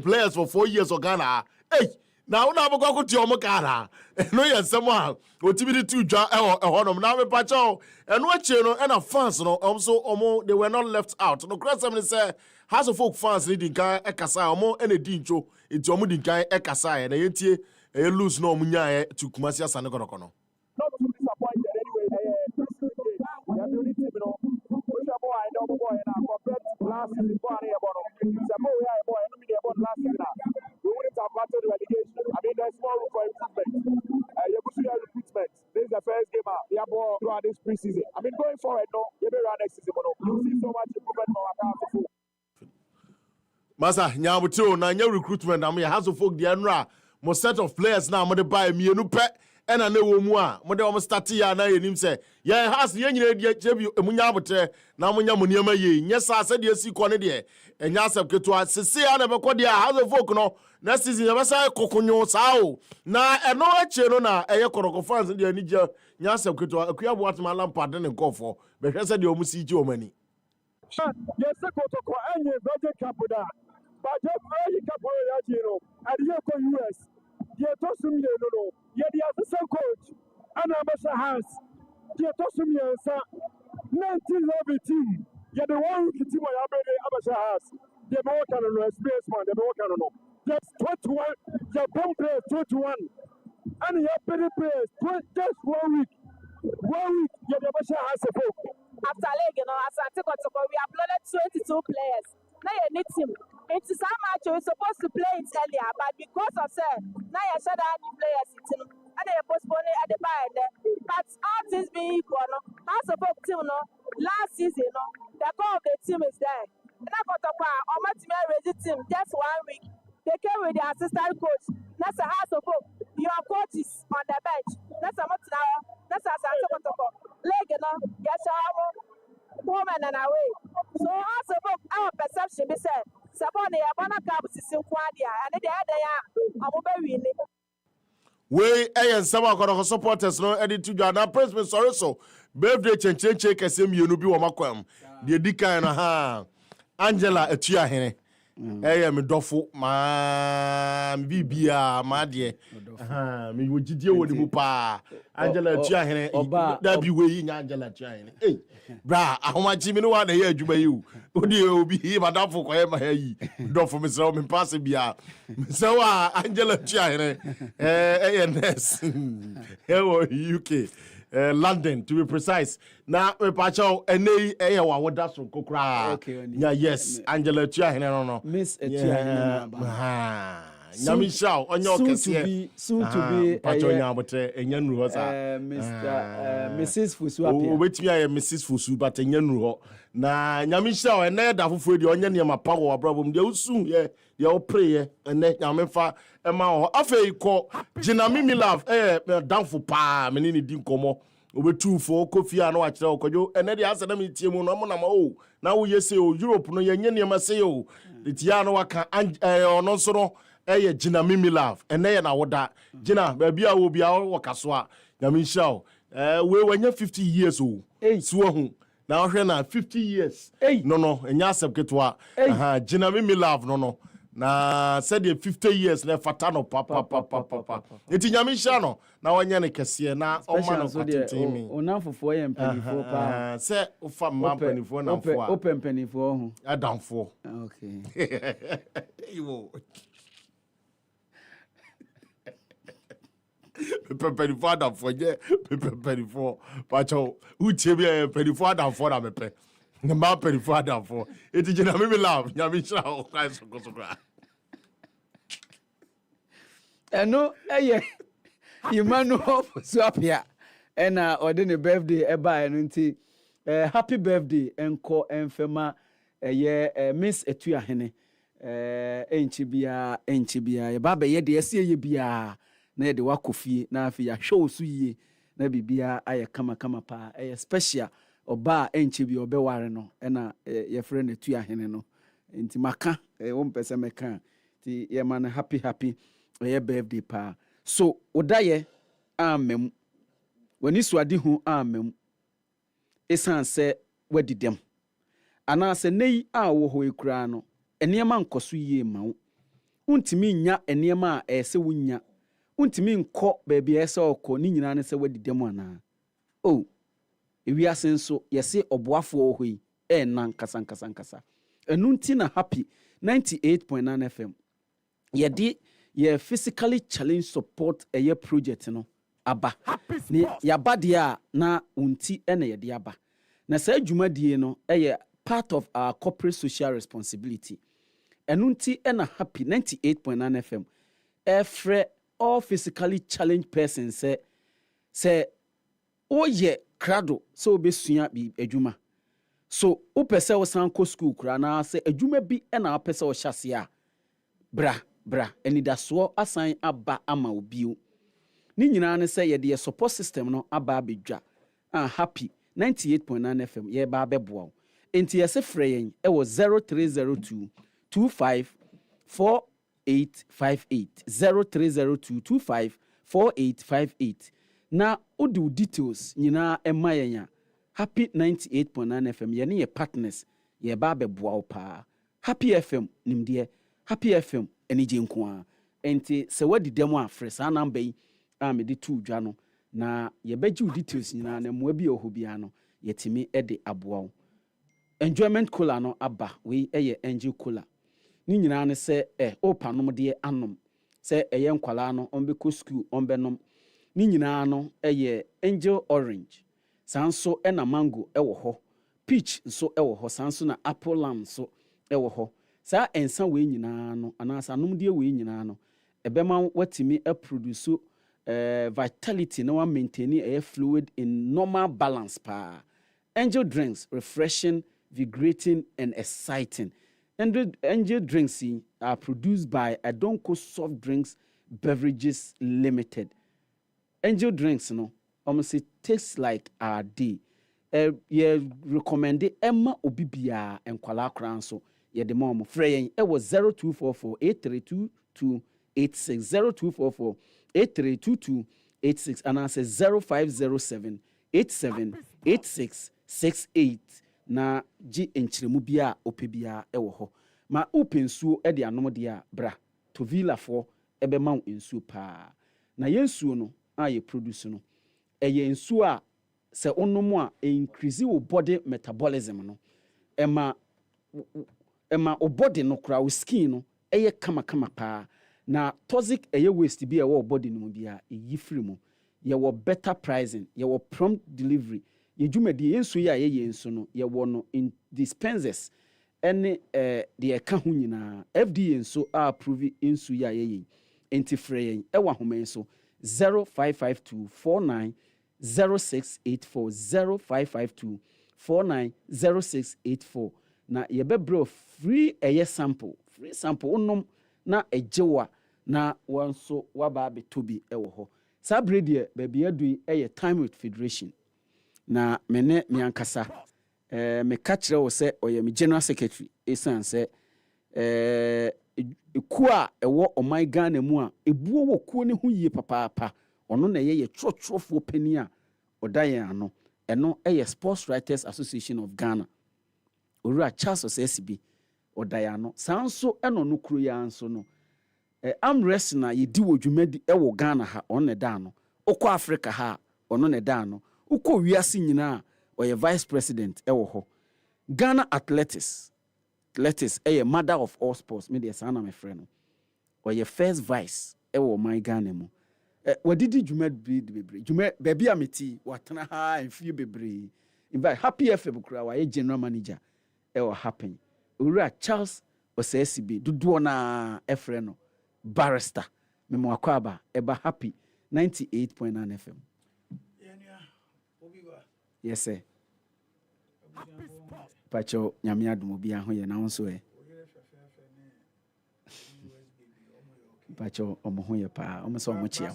players for 4 years or Ghana. Hey. Now na aboko ko ti omo kara no ye sema o ti bi di tu dwa honom na me pa cho eno ache no na fans no omo they were not left out no cross them say House of Folk fans ni din kan ekasa omo ene di ncho enti omo din kan ekasa na yentie e lose no omo nya to Kumasi Asante Kotoko no not too disappointed anyway yeah the team no boy I know boy na compared to last season boy na boy no me dey boy last season we wouldn't have battled relegation. I mean, there's more room for improvement. You see your recruitment. This is the first game out ball throughout this preseason. I mean, going forward, no, you may run next season, but you see so much improvement from our council. Masa, nyabuto na nya recruitment. I mean, House of Folk the Enra, mo set of players now. Mo de buy me no pet. Ena ne wo mu a mo de o start ya na yenim se ye has ye nyire de chebi emunya abotre na mo nya mo niam ye nye sa se de si ko ne de enya asep keto a sese ya na be ko de House of Folk no next season ye be say kokonyo sa o na eno ache no na eye Kotoko fans de ani je nya asep keto akua bo atma lampard ne nkofo be hwe se de o mu si ji o mani yes Kotoko enye virgin capital but je virgin capital ya ji no adiye ko US ye to sum ye no ye the assistant coach and Abasha has ye to sum ye sa 1917 ye the one who team ya be Abasha has they be working on experience man they be working on just 21 ye bomb players 21 and ye better players just 1 week ye the Abasha has a folk after leg Asante Kotoko we uploaded 22 players now you need team. It is how much we're supposed to play it earlier, but because of now you shut down the players and they postpone it at the bar there. But all things being equal, House of Folk team last season, the core of the team is there. And I got a team ready team just 1 week. They came with the assistant coach. That's a House of Folk. Your coach is on the bench. That's a much now. That's a Asante Kotoko. Leg, yes, woman and away. So House of Folk, our perception be said. We some of our supporters no edit to Ghana President sorry so birthday chenchenche kese mienu bi wo makwam de dikan no ha Angela atua hene me dofo ma bibia ma de me wogidie wo ni mu pa Angela atua hene da bi we nya Angela atua hene bra ahomachi mi no wa na ye adwuma yi o odi obi madafo ko ye ma yi dofo me se o me pass bia me se wa Angela atua hene ANS UK London to be precise. Now we pacho ene wa woda so kokra. Yeah, yes, Angela Chia no. Miss Chia. Nyamisha onyo kese. Soon to be pacho nyabote enyanru ho sa. Mrs. Fusu apia. Obetimi aye Mrs. Fusu but enyanru ho. Na nyamisha ene da fufu de onye ne ma power abrabom de usu ye de o pray ene nyamefa ema ho afei ko gina mimi love danfo pa meni ni din komo obetu fo kofia na wa kire okojo ene de asa na mi tie mu no mo na ma o na wo yese o Europe no ye nye ne ma se o de tia no waka ono so no gina mimi love ene ye na woda gina ba bia wo bia wo kaso a nyamisha o we when you 50 years old so now na 50 years no enya asepketwa gina me love no na said 50 years na fata no papa enti nyame hia no na wanya ne kese na o ma no kwatentimi onamfofo ye mpanifo pa se ufa mpanifo na fo open mpanifo ho adamfo okay iwo Penifo adamfo je penifo pacho uche bi penifo adamfo na mepe ma penifo adamfo eti je na me love nyame hia o kwai sokosokra eno eye Emmanuel Swapia ena ode ne birthday eba eno nti happy birthday enko enfema eye Miss Etuahene enchibia ye baba ye de ese ye bia na ye de wakofie na afi ya show so yie na bibia aye kama pa special oba enchibia obeware no ena ye friend Etuahene no nti maka wo mpese meka nti ye man happy ye birthday pa so odaye amem wani suade hu amem esan se wadidem ana se nei a wo ho ekura no enema nkoso yie ma wo untimi nya enema a ese wunya untimi nko baabi ese okọ ni nyina ne se wadidem ana oh ewiase nso yese oboafo ohoi nan kasa enu nti na happy 98.9 FM yedi ye physically challenge support eye project no aba ni yaba dia na unti ene ye dia aba na sa adwumadie no eye part of our corporate social responsibility enunti ena happy 98.9 FM every all physically challenged persons say oye krado so obesua bi adwuma so upese wo san ko school kura na say adwuma bi ena apese wo hyase a bra enidaso asan aba ama obio ni nyina ne say ye de support system no aba abedwa happy 98.9 FM ye ba beboa enti yese frɛ yen e wo 0302 254858 0302 254858 na odi details nyina ema yen happy 98.9 FM ye ne ye partners ye ba beboa pa happy FM nimde happy FM enije nkoa enti se wadi demo a frɛ sa number yi a me de tu dwa no na ye beji details nyina na mo bi ohobia no yetimi ede aboa enjoyment cola no aba we eye angel cola ni nyina ne se opanom de anom se eye nkwala no onbeko school onbenom ni nyina no eye angel orange sanso na mango ewo ho peach nso ewo ho sanso na apple lam so ewo ho sa ensa we nyina no anasa anom de we nyina no ebema watimi produce vitality na wa maintain a fluid in normal balance pa angel drinks refreshing, vigorating and exciting. Angel drinks are produced by Adonko Soft Drinks Beverages Limited. Angel drinks no almost it tastes like our day. You recommend Emma Obibia and Kwala Kranso. Ye de mom frey it was 0244 8322 86 0244 832286 and I say 0507 878668 na gi enchiremu bia opebia ewo ho ma opensuo e de anom de a bra to villa for ebe ma ensuo pa na yensuo no a ye produce no eye ensuo a se onom a increase wo body metabolism no ema o body no kra o skin no eye kama pa na toxic eye waste bi e wo body no bia eyi free mu ye wo better pricing ye wo prompt delivery ye dwumadi yensu ya ye yensu no ye wo no in dispensers ene de eka ho nyina FDA nso approve yensu ya ye enti free yen e wa homen so 0552490684 0552490684 na ye be bro free sample onom na ejewa na wanso waba betobi ewo ho sabre de baby adu time with federation na mene miankasa me ka kire wo se oye me general secretary esan se eku a ewo oman Ghana mu a ebuo wo kuo ne ho yie papa ono na ye trofo pani a Odayano, eno eye Sports Writers Association of Ghana. Owura Charles Osesibi Odayano. Sanso eno no kru ya anso no. Armrest na yedi wo dwumadi ewo Ghana ha on ne da no. Okọ Africa ha ono ne da no. Ukọ wiase nyina oye vice president ewo ho. Ghana Athletics mother of all sports. Me de sana me friend no. Oye first vice ewo my Ghana mu. Wadidi dwumadi bebre. Dwuma baby ameti watena ha enfie bebre. In fact, Happy FM kura wa general manager ewo happen. Owura Charles Osesibi duduo na efre no barrister memo akwaba eba Happy 98.9 FM. Yes sir. Pacho nyame adum obi aho ye na wonso e. Pacho omo ho ye pa, omo so omo chia.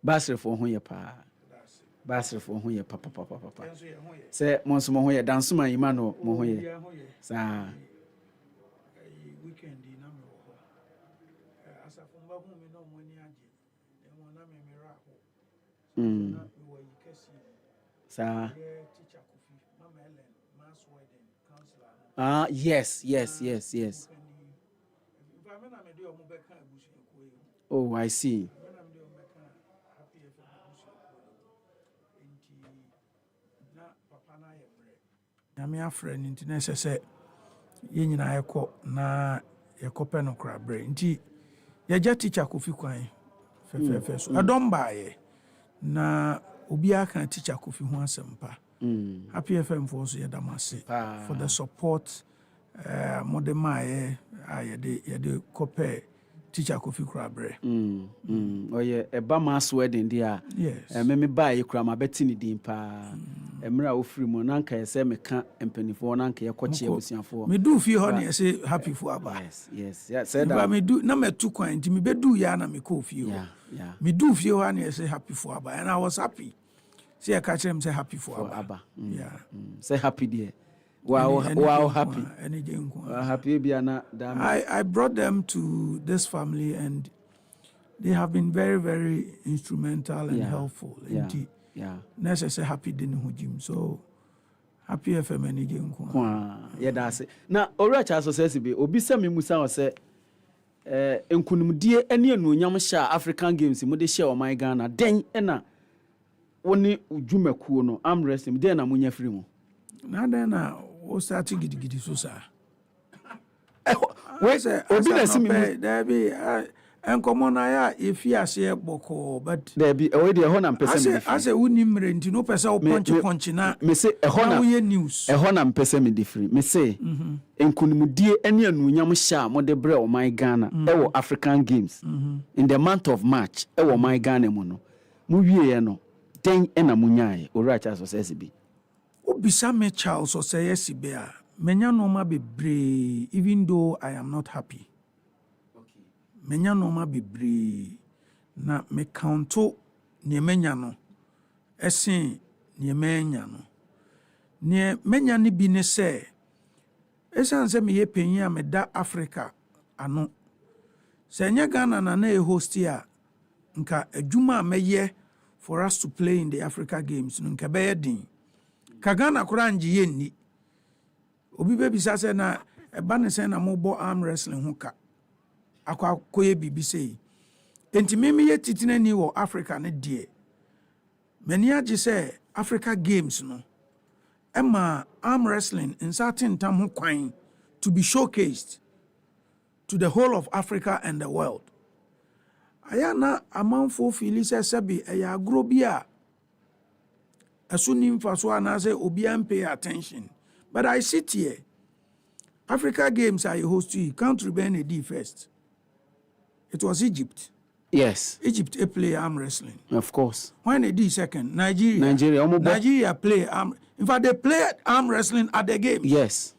Basrefo ho ye pa. Basrefo ho ye papa. Se monso mo ho ye dansuma yima no mo ho ye. Sa weekend na me ho. Asafo mba hu me no mo ani age. E mo na me mera ho. Na wo yi kesi. Sa Teacher Kofi, Mama Ellen, Mass Wedding, counselor. Yes. Oh, I see. Nyame afre ni nti na sese ye nyina yekọ na yekọpẹ no kra bre nti ye teacher Kofi kwan fe so adom baaye na obi aka teacher Kofi ho asempa. Happy FM for so yedamase for the support modemaye yede kope teacher Kofi Krabre. Oye eba mass wedding dia. Yes. Me buy kra ma beti ni din pa. Emra ofiri mo nanka yese meka empanifo nanka ye koche abusiafo. Me do fie ho na yese happy for aba. Yes. Said that. But me do na me tu kwan nti me bedu ya na me ko fie ho. Yeah. Me do fie ho na yese happy for aba and I was happy. Say I catch him say happy for aba. Yeah. Say happy there. Wow, happy. Happy biana. I brought them to this family and they have been very, very instrumental and helpful. Yeah. Next I say happy din hujim. So Happy FM any game. Yeah, that's it. Now, Owura Charles Osesibi, obi se me musa o se enkunumdie ene anuonyam sha African Games mo de share o my Ghana den na woni udwumakuo no armrest den na munya firi mu. Na den na o start gidigidi so sa. We say obi na simi there be enkomo na ya efi ase boko but there be we dey ho na mpese me ase woni mre nti no pese o punch na me say ehona na we news ehona mpese me different me say enkunumdie ene anuonyam sha mo de bre o my Ghana e African Games in the month of March e wo my Ghana mu no mu wie no den na munyae Owura Charles Osesibi obisa me Charles Osesibi a menya no ma bebre even though I am not happy. Menya no ma bebre na me counto ne menya no esen ne menya no ne menya ne bi ne se esan se me ye panyin a me da Africa ano se nya Ghana na e host ya nka adwuma meye for us to play in the Africa Games no nka be din ka Ghana kura nji ye ni obi be bisa se na eba ne se na mo bo arm wrestling ho ka akwa koye bibi sei enti meme ye titina ni wo Africa ne die mani age se Africa Games no ema arm wrestling in certain time ho kwan to be showcased to the whole of Africa and the world. Ayana amanfo fili se sebi eya agro bia aso nimfa so anase obi am pay attention. But I sit here. Africa Games I host you. Country Ben D first. It was Egypt. Yes. Egypt play arm wrestling. Of course. When they did second, Nigeria. Nigeria play arm. In fact, they played arm wrestling at the games. Yes.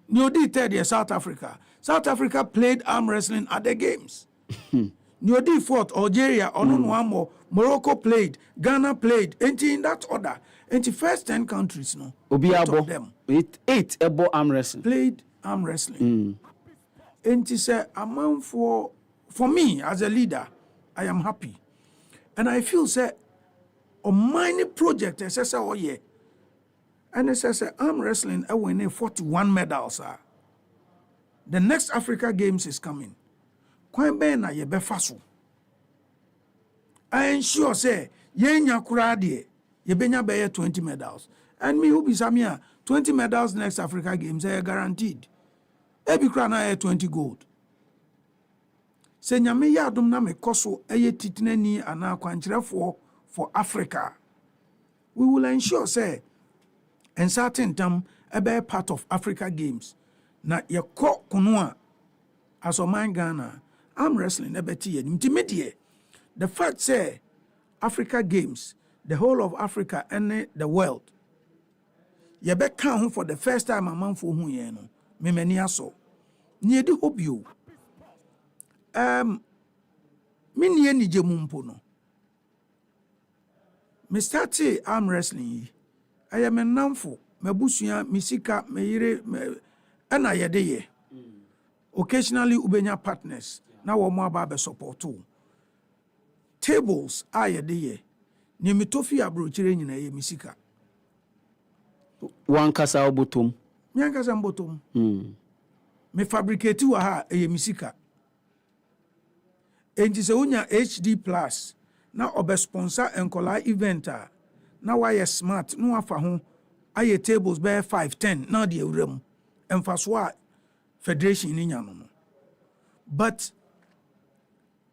New D third year South Africa. South Africa played arm wrestling at the games. New D fourth Algeria. More. Morocco played. Ghana played. And in that order. And the first 10 countries, no. Obiabo. Them. Eight able arm wrestling. Played arm wrestling. And it's a amount for me as a leader. I am happy. And I feel say or mining project SSA or ye. And it says arm wrestling winning 41 medals. The next Africa Games is coming. Kwan ben na ye befaso. I ensure say ye nya kura de ye benya be 20 medals. And me who be samia 20 medals next Africa Games are guaranteed. Ebi kura na 20 gold. Se nyame ya adom na me koso eye titinani ana kwankyerefo for Africa. We will ensure say and certain time ebe part of Africa Games na ye ko kunua as o man Ghana arm wrestling ebeti ye intimidate. The fact say Africa Games, the whole of Africa and the world, ye be kan for the first time amanfo hu ye no me mani aso nie di hope you me nie ni jemumpo no me start arm wrestling I am a namfo mabusua misika meyire ana ye de ye occasionally ubenya partners na wo mo aba be support tables aye de ye ni mitofi abrochire nyina ye misika wankasa obotom nyankasa mbotom me fabricate wa ha ye misika enti se unya HD plus na obe sponsor enkola event na why smart no afa ho aye tables be 5-10 na de awram emfaso a federation ni nya no but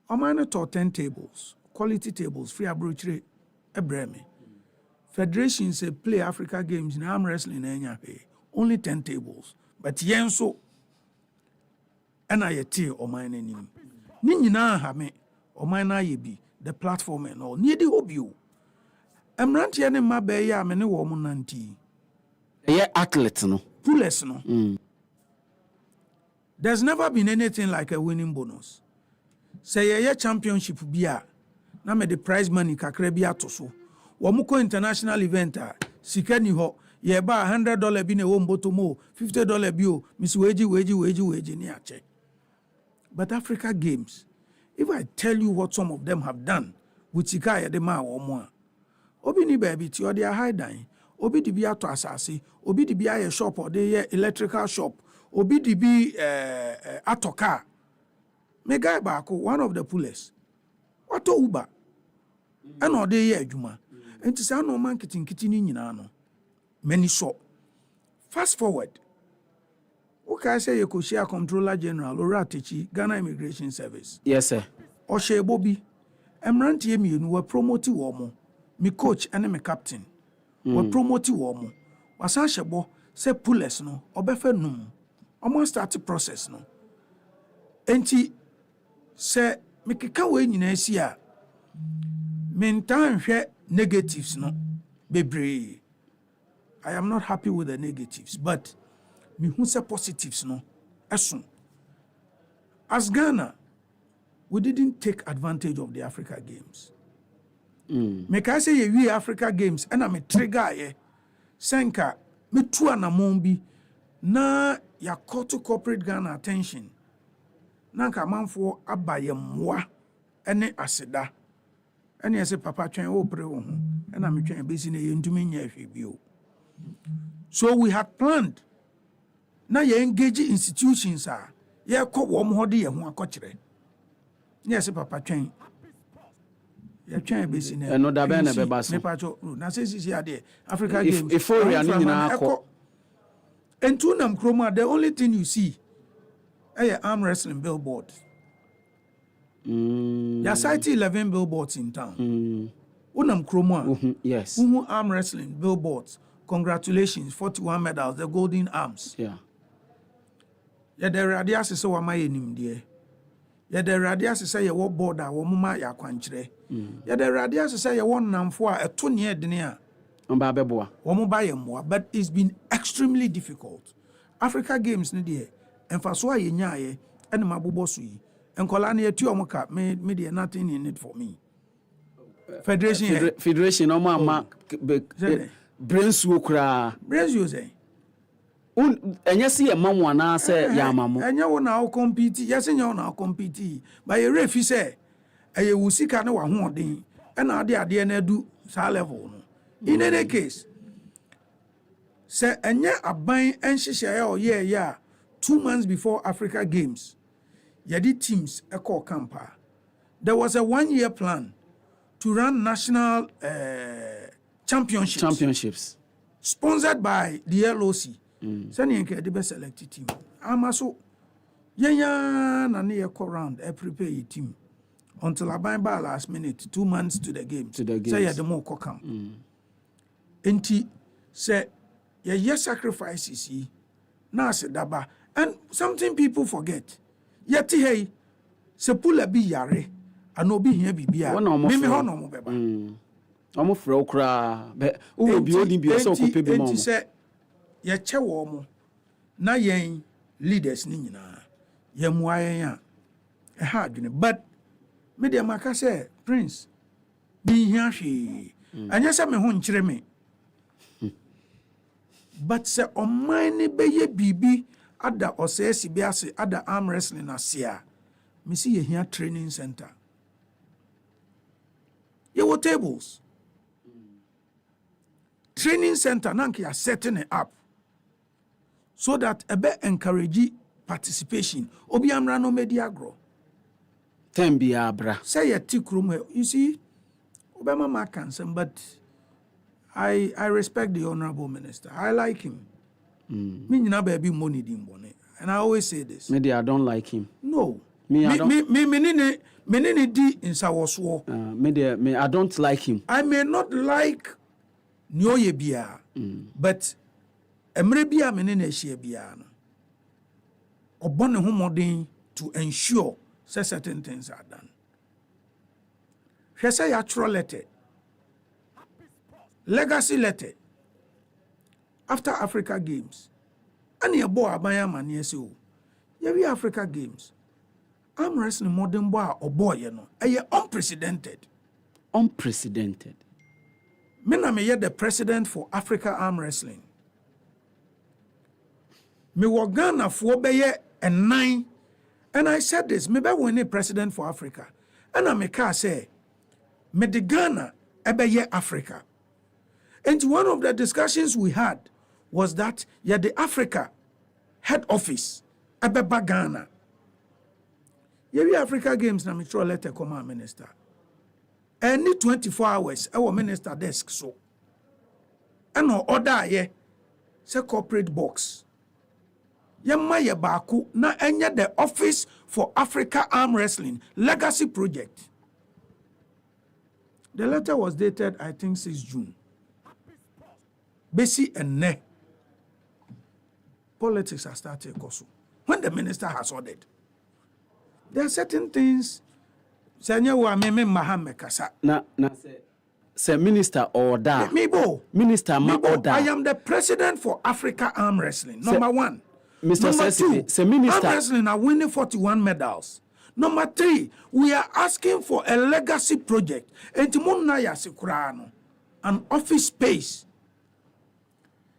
omane to 10 tables quality tables free abrochire ebreme federation say play Africa Games in arm wrestling enya only 10 tables but yenso and I te omane nim ni nyina ha me omane na ye bi the platform and all near the hobby emrantie ne mabe ya me ne wo mo nanti ye athlete no pullers no there's never been anything like a winning bonus say ye championship bia na me the prize money kakra bi atoso wo mo ko international event sika ni ho ye ba $100 bi ne wo mbotomo $50 bi o misi weji ni ache. But Africa Games, if I tell you what some of them have done with sika ye de ma wo mo obi ni baby ti o de high dine obi di bi ato asase obi di bi aye shop or de electrical shop obi di bi atoka me guy baako one of the pullers what uber and o de ye adwuma enti sa no man kitinkiti ni nyina no many so fast forward okay say you could share controller general Oratechi Ghana Immigration Service yes sir o she bobi emrantie mienu we promote wo mo me coach and me captain we promote wo mo wasan shebo say pullers no obefa num omo start process no enti say me keka we nyina si a mentan hwe negatives no bebre I am not happy with the negatives but me who say positives no esun as Ghana we didn't take advantage of the Africa Games me ka say we Africa Games and me trigger ye senka me tu anamon bi na ya call to corporate Ghana attention na nka manfo abaye mwa ene aseda ene yese papa twen wo pre wo ho ena me twen besi na ye ntumi nya hwe bio. So we had planned na ye engage institutions ye ko wo mo hode ye ho akokire yese papa twen ye twen besi na eno da be na be baso me pacho na say sisi ade Africa Games if ya ni nyina akọ entu nam kroma the only thing you see arm wrestling billboard. Ya site 11 billboards in town. Unam kroma. Yes. Arm wrestling billboards. Congratulations, 41 medals, the golden arms. Yeah. Ya the radias say wa maye nim de. Ya the radias say ya wo border wo mama ya kwankyere. Ya the radias say ya won namfo a eto ne edene a. Omba beboa. Wo mo ba ye moa, but it's been extremely difficult. Africa Games ne de emfaso a ye nyaaye ene mabobo so yi. Enkola na yeti omuka me de nothing in it for me. Federation no ma brains wo kura. Brains you say. Enye si ye mamu na say ya mamu. Enye wo na o compete, yes enye wo na o compete. But ye refi say eye wo sika na wa hoɔden. E na ade na adu saa level no. In any case, say enya aban enhyehyɛ o yeah 2 months before Africa Games. Yadi teams echo camp. There was a 1-year plan to run national championships sponsored by the LOC. Sani enke de be select team. Amaso yenya na ne yeko round prepare your team until aban ba last minute 2 months to the game. Say ya the more camp. Enti say ye sacrifices yi na se daba. And something people forget. Yeti hey se pula bi yare ano bi hia bibia. Mimi ho no mo beba. Omo frɛ okra be wo bi odi bi so ko pe bi mo. Enti se ye che wo mo na yen leaders ni nyina. Ye mua yen a ha adwene. But me de maka say Prince bi hia hwe. Anya se me ho nkyere me. But se oman ni beye bibi ada osesi bi ase ada arm wrestling asia. Me see ye here training center. Ye wo tables. Training center nanki are setting it up so that ebe encourage participation. Obi amra no media grow. Tembi abra. Say ye tikrum. You see, Obama Makansen, but I respect the honorable minister. I like him. Me nyina baby money dimbone. And I always say this. Maybe I don't like him. No. Me I don't. Me di in sawoswo. Me I don't like him. I may not like Nyoye bia, but emre bia menene ehie bia no. Obone ho modern to ensure certain things are done. Hwese ya tro letter. Legacy letter. After Africa Games. And your boy abaya mani se o. Ye Africa Games. Arm wrestling modern boy or boy, you know. Unprecedented. Unprecedented. Me na me the president for Africa Arm Wrestling. Me wo Ghana for beye and 9. And I said this, me be when president for Africa. And I make say, me the Ghana ebeye Africa. And one of the discussions we had was that the Africa head office ebeba Ghana. Ye Africa Games na me throw letter come minister. Any 24 hours our minister desk so. And no order ye say corporate box. Yemma ye baako na enye the office for Africa Arm Wrestling legacy project. The letter was dated I think 6 June. Basi and ne. Politics has started also. When the minister has ordered. There are certain things Sanya wa meme mahame kasa. Na say minister order. Minister ma order. I am the president for Africa Arm Wrestling. Number 1. Mr. Number 2, say minister Arm Wrestling are winning 41 medals. Number 3, we are asking for a legacy project. Entimunna ya sikurano. An office space.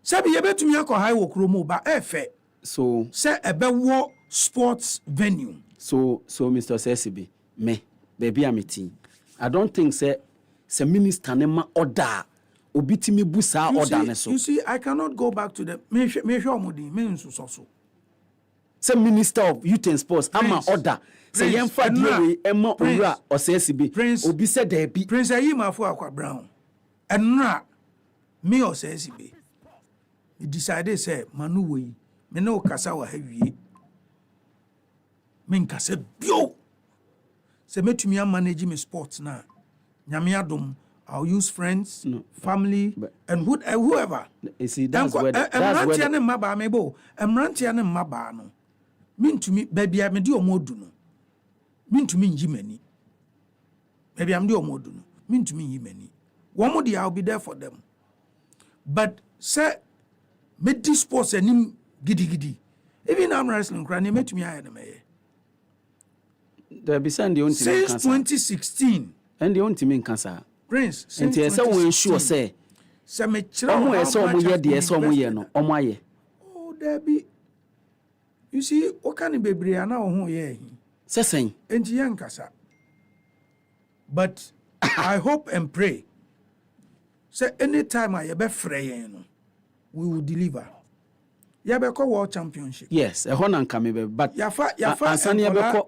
Sabi yebetumi akọ high wo kromo ba efe. So say ebe wo sports venue. So Mr. Sesibi, me baby amiti. I don't think say minister ne ma order obitimi busa order ne so. You see, I cannot go back to the me sure modi me nso so. Say minister of youth and sports ama order. Say yemfa die ema owura Osesibi. Obi say there be. Prince Ayimafo Akwa Brown. Enra me Osesibi. He decided say manu we me no kasa wa hawie. Me nkasa bio. Say metumi manage me sports na. Nyame adom I'll use friends, family, and whoever. You see, that's where the maba mebo. Emrantia ne maba no. Mean to me, baby, I do omodu no. Mean to me yimeni. Baby, I'm do omodu no. Mean to me yimeni. One more day I'll be there for them. But say, me this sports and gidi. Even I'm wrestling crying, me to me I am there be send the only since 2016. And the only team in cancer. Prince, since you say we sure say. Say me chira. Omo eso omo ye de eso omo ye no. Omo aye. Oh, there be. You see, what can be bebre na ho ye. Sesen. Enti yan kasa. But I hope and pray say anytime I be free, we will deliver. You be call world championship. Yes, a hon and come but yafa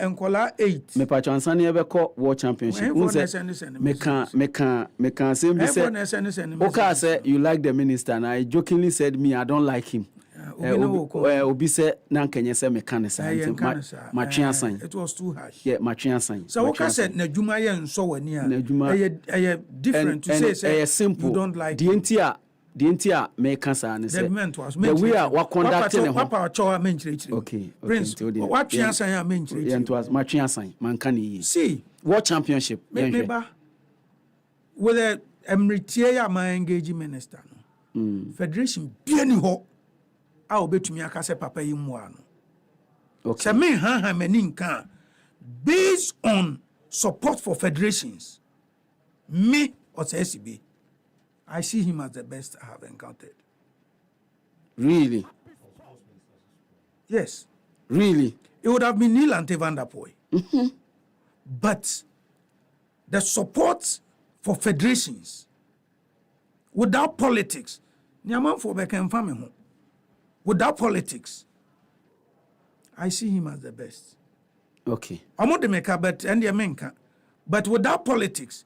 enkola 8. Me patch ansani be call world championship. Me can say me say. Okay, say you like the minister, and I jokingly said me I don't like him. Obi say na kenye say me kan say ma twa san. It was too harsh. Yeah, ma twa san. So okay said na dwuma ye nso wani a different to say simple. You don't like the entire me cancer and say the way what conducting papa chowa menchire. Okay. Prince what twa san ya menchire. Yeah, it was ma twa san man kan yi. See, world championship. Meba with a emritie ya ma engage minister no. Federation bieni ho a obetumi aka se papa yi mu ano. Okay. Se me mani nka based on support for federations. Me or SCB, I see him as the best I have encountered. Really? Yes. Really? It would have been Neil and Van der Poel. But the support for federations without politics, without politics, I see him as the best. Okay. I'm not the maker, but without politics,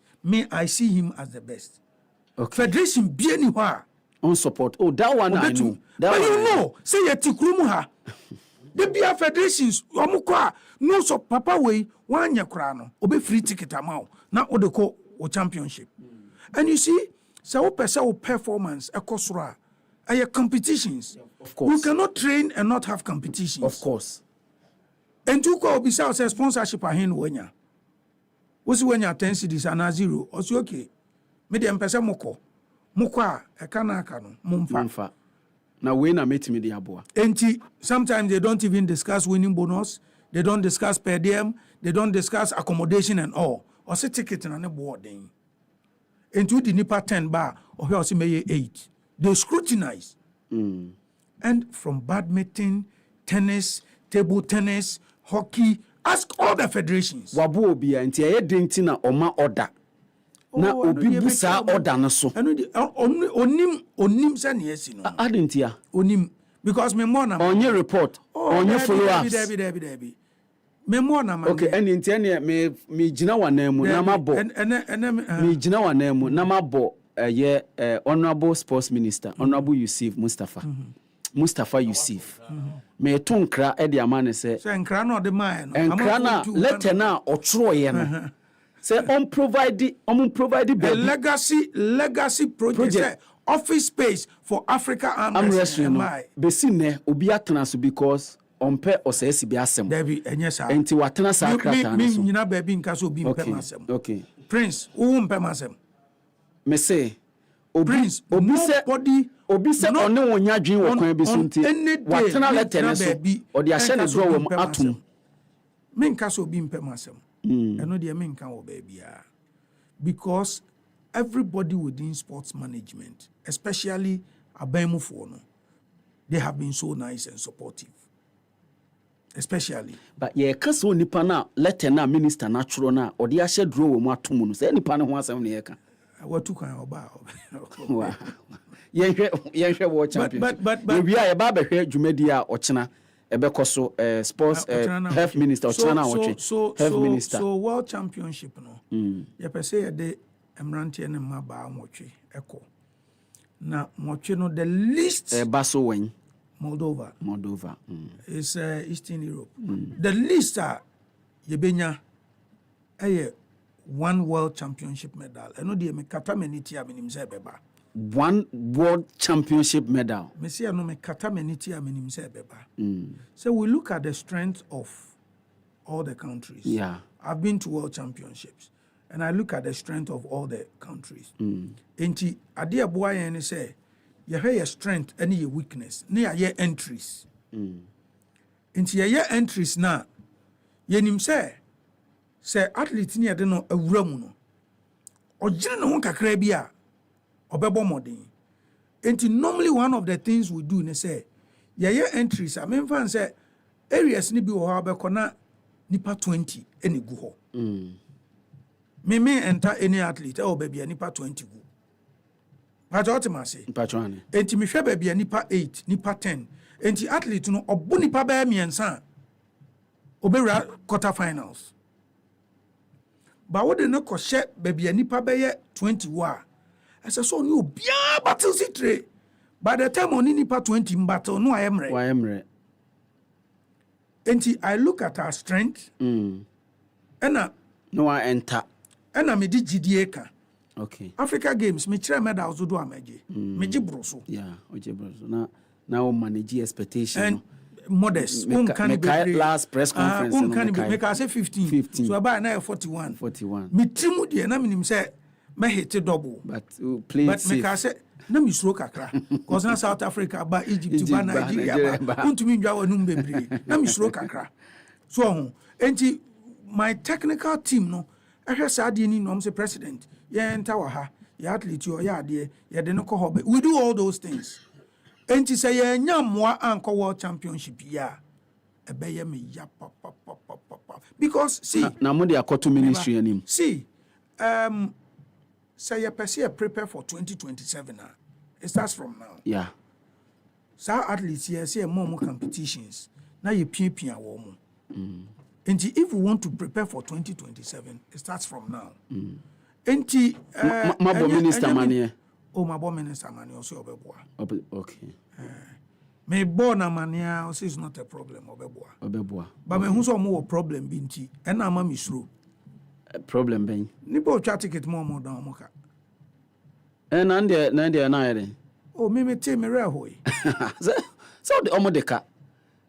I see him as the best. Okay. Federation be anywhere. On support. Oh, that one I know. But you know, say you tikrumu ha. The bia federations, omukwa no so papa way one year crano, obe free ticket amount. Now odeko o championship. And you see, so performance ekosura. Aya competitions. Of course. You cannot train and not have competitions. Of course. And you go bisa say sponsorship ahen wenya. Wosi wenya 10 cedis and 0. Osi okay. Me de mpese moko a ekana aka no mumfa na we na metimi de aboa enti sometimes they don't even discuss winning bonus, they don't discuss per diem, they don't discuss accommodation and all or say ticket na ne boarding enti di nipa 10 ba or he also may 8 they scrutinize. And from badminton, tennis, table tennis, hockey, ask all the federations wabo obi enti e denti na oma order na obi busa order no so onim say na yesi no adentia onim because me more na onye report onye follow ups Debbie me more na okay eni ntia ne me gina wanamu na mabo me gina wanamu na mabo honorable sports minister honorable Yusuf Mustafa Yusuf me to nkra e de amane say nkra na de man no nkra na letter na otro ye no say provide a legacy project. Office space for Africa arm wrestling. Besi ne obi atena so because ompe osesi bi asem. Debi enye sa. Enti watena sa krata na so. Me nyina ba bi nka so obi mpe masem. Okay. Prince, who mpe masem? Me say Prince, obi se one wonya dwen wo kwan bi so nti watena letter so odi ahye ne draw wo atum. Me nka so obi mpe masem. And no the men can obey because everybody within sports management, especially Abemufono, they have been so nice and supportive. Especially. But yeah, kaso nipa na letter na minister natural na or the ashe draw wo atum no say nipa na ho asem ne yeka. What to kan oba. Wow. Yenhwe world championship. But we are ba behwe dwumadi a ochena ebekoso sports health minister ochana watch health minister so world championship no ye pese de emrante ne maba nwotwe eko na nwotwe no the least baso wen Moldova is Eastern Europe. The least ye benya one world championship medal eno de me kata meniti aminim se beba one world championship medal. So we look at the strength of all the countries. Yeah. I've been to world championships and I look at the strength of all the countries. Enti adia boy and say you have your strength and your weakness. Near your entries. Enti your entries na yenim say athlete ni ade no awura mu no. Ogire no ho kakra bia obebo modern. And normally one of the things we do, they say, yeah, entries. I mean, fan say areas ni bi wo ha be kona nipa 20 any go ho. Me enter any athlete or baby nipa 20 go. Pacho otimase. Patroni. Enti me hwe baabi nipa 8, nipa 10. Enti athlete no obo nipa ba miensa. Obewura quarter finals. Ba wo de no ko hye baabi nipa ba ye 20 wa. Ese so ni obia battle sitre. By the time oni nipa 20 battle no ayemre. Wa emre. Enti I look at our strength. Ena no one enter. Ena me di GDA ka. Okay. Africa Games me kire medals do amaje. Me gi broso. Yeah, oje broso. Na o manage expectation. And modest. Last press conference. Make I say 15. So about now 41. Me trimu de na minim say me hit double. But play safe. Make I say na me slow kakra. Cause na South Africa ba Egypt ba Nigeria ba. Untumi ndwa wanum bebre. Na me slow kakra. So enti my technical team no ehwe sa de ni no say president. Ye enter wa ha. Ye athlete yo ya de ye de no ko hobe. We do all those things. Enti say ye nyamwa anko world championship ya. Ebeye me ya papa. Because see na mo de akoto ministry anim. See say ye person prepare for 2027 now. It starts from now. Yeah. So athletes here say more competitions. Now you pia wo mo. And if we want to prepare for 2027, it starts from now. Enti Mabo minister manie. Oh, Mabo minister manie also obeboa. Okay. Me born a mania also is not a problem obeboa. But me hu so mo problem bi nti e na ma misro. Problem ben. Ni bo twa ticket more down mo ka. Na ndie na yere. Oh, me te me re hoy. So the omodeka.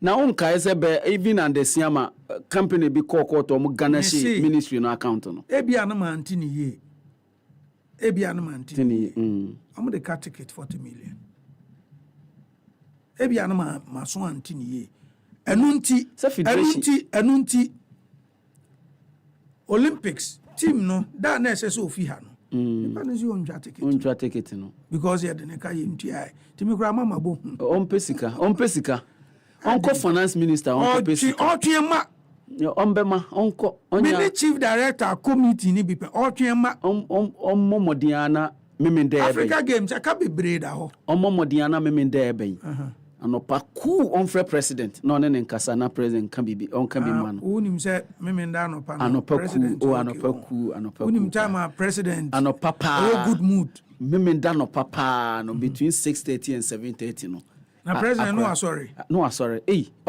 Na unka ese be even and the siama company bi call to mo Ghana ministry no account no. Ebia na ma anti ni ye. Ebia na ma anti ni. Amo de car ticket 40 million. Ebia na ma so anti ni ye. Enunti Olympics team no da na ese so fi ha no. Nipa no si ontwa ticket no. Because ye de ne ka ye ntia. Timi kura mama bo. Ompesika. Onko finance minister onko pesika. Otwema. Ombema onko onya. Me chief director committee ni bipe otwema ommomodiana memende ebe. Africa Games aka bebre da ho. Ommomodiana memende ebe. Anopa ku onfre president no ne nkasa na president kan bibi on kan bi ma no. Unim se memenda anopa no. Anopa ku. Unim time president. Anopa pa. Oh good mood. Memenda no papa no between 6:30 and 7:30 no. Na president no sorry. No sorry.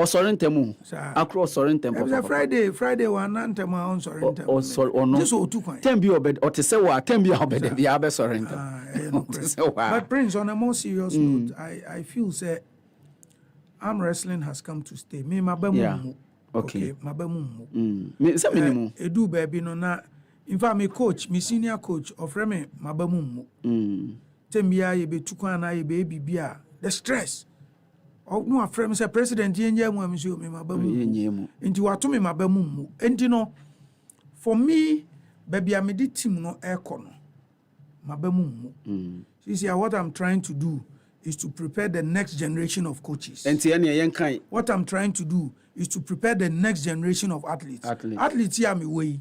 Sorry ntemu. Akro sorry ntemu. Friday one ntemu on sorry ntemu. No. Just o 2 coin. Tembi obed o te se wa tembi obed bia be sorry ntemu. But Prince, on a more serious note, I feel say arm wrestling has come to stay. Me mabamu. Yeah. Okay. Mabamu. Me say minimum. Edu baby no na in fact my coach, my senior coach of Remy mabamu. Tembia ye be tukwan na ye be bibia. The stress. No afrem say president yenye mu amisi me mabamu. Enti wato me mabamu. Enti no for me baby I made team no aircon. Mabamu. See what I'm trying to do is to prepare the next generation of coaches. What I'm trying to do is to prepare the next generation of athletes. Athletes here me way.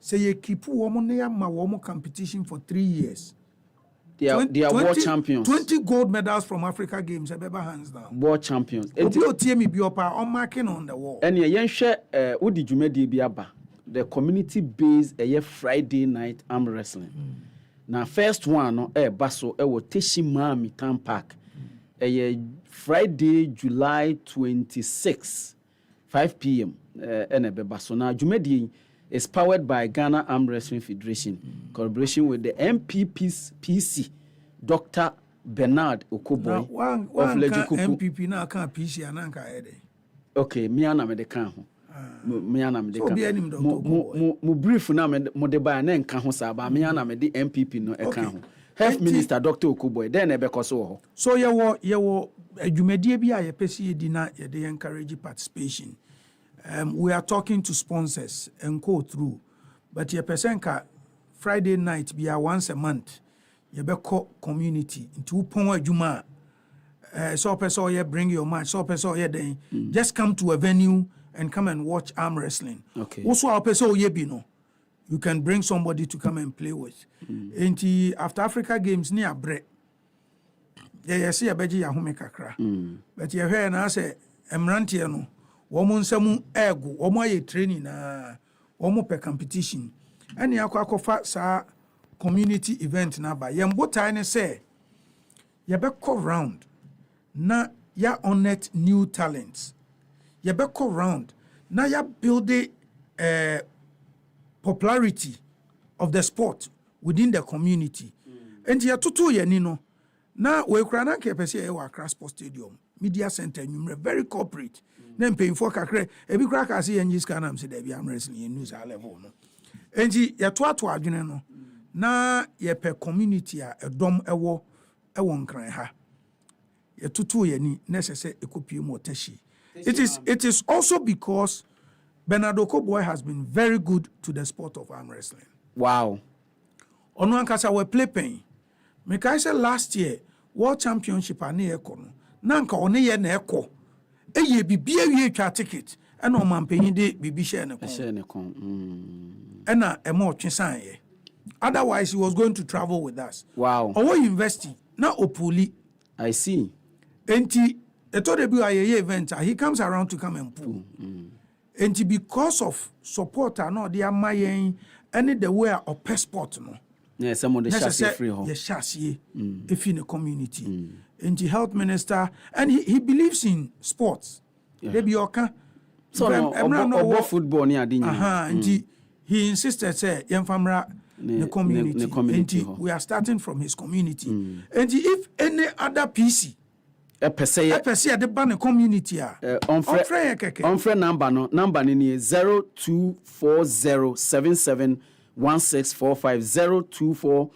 Say you keep woman near my woman competition for 3 years. They are world champions. 20 gold medals from Africa Games. Hands down. World champions. I'm marking on the wall. And Udi Jumedi Biaba, the community-based Friday night arm wrestling. Now, first one, Basso, Teshima Town Park. Friday, July 26, 5 p.m. Basso. Now, Jumedi is powered by Ghana Arm Wrestling Federation, collaboration with the MPPC, Dr. Bernard Okoboy of Lejikuku. MPP now can't PC and Anka Ede. Okay, Miana Medican. Miana Medican. Mu brief na Modeba and Kahosaba, Miana Medi MPP no account. Health Minister Dr. Okoboy, then Ebekoso. So you Jumedi Bia, your PC dina, they encourage participation. We are talking to sponsors and go through. But your percentka Friday night be once a month. You be community into Pongwa Juma. So person you bring your match. So person you then just come to a venue and come and watch arm wrestling. Okay. Also our person you be no. You can bring somebody to come and play with. And after Africa Games near break. yɛyɛ sɛ yɛbɛgye yɛ ahome kakra but yɛhwɛ na sɛ mmeranteɛ no wɔn nsɛm ɛɛgo wɔn ayɛ training na wɔn pɛ competition ɛne akɔfa saa community event n'aba yɛn botae ne sɛ yɛbɛkɔ round na ya unearth new talents yɛbɛkɔ round na ya build popularity of the sport within the community enti yɛtoto yɛn ni no na wɔekura na nkɛpɛ sɛ yɛwɔ Accra Sports Stadium media center nwummerɛ very corporate na mpanyinfoɔ kakra ebi kura ka sɛ yɛn sika nam sɛ dabi am wrestling yɛn news level no enti yɛtoato adwene no na yɛpɛ community a ɛdɔm ɛwɔ nkran ha yɛtoto yɛn ni na ɛsɛ sɛ ɛkɔpie mu ɔtɛhyi it is also because Bernardo Koboy has been very good to the sport of arm wrestling. Wow. Ɔno ankasa wɔ play pain. Mekai sɛ last year World Championship ane ɛkɔ no. Na nka ɔne yɛ na ɛkɔ. Ɛyɛ bibi awie twa ticket. Ɛna ɔmampanyin de bibi hyɛ ne kon. Ɛna ɛma ɔtwe san yɛ. Otherwise he was going to travel with us. Wow. Ɔwɔ university na opuli. I see. Enti ɛtɔ de bi a yɛyɛ event he comes around to come and pull. And because of support and all the amayen any the way of passport no. Yes, some of the chassis free home. Yes, chassis if in the community. And the health minister and he believes in sports. They be okay. So no football near and he insisted say young famra the community. And we are starting from his community. And if any other PC Epese the ban community on number ni 0240771645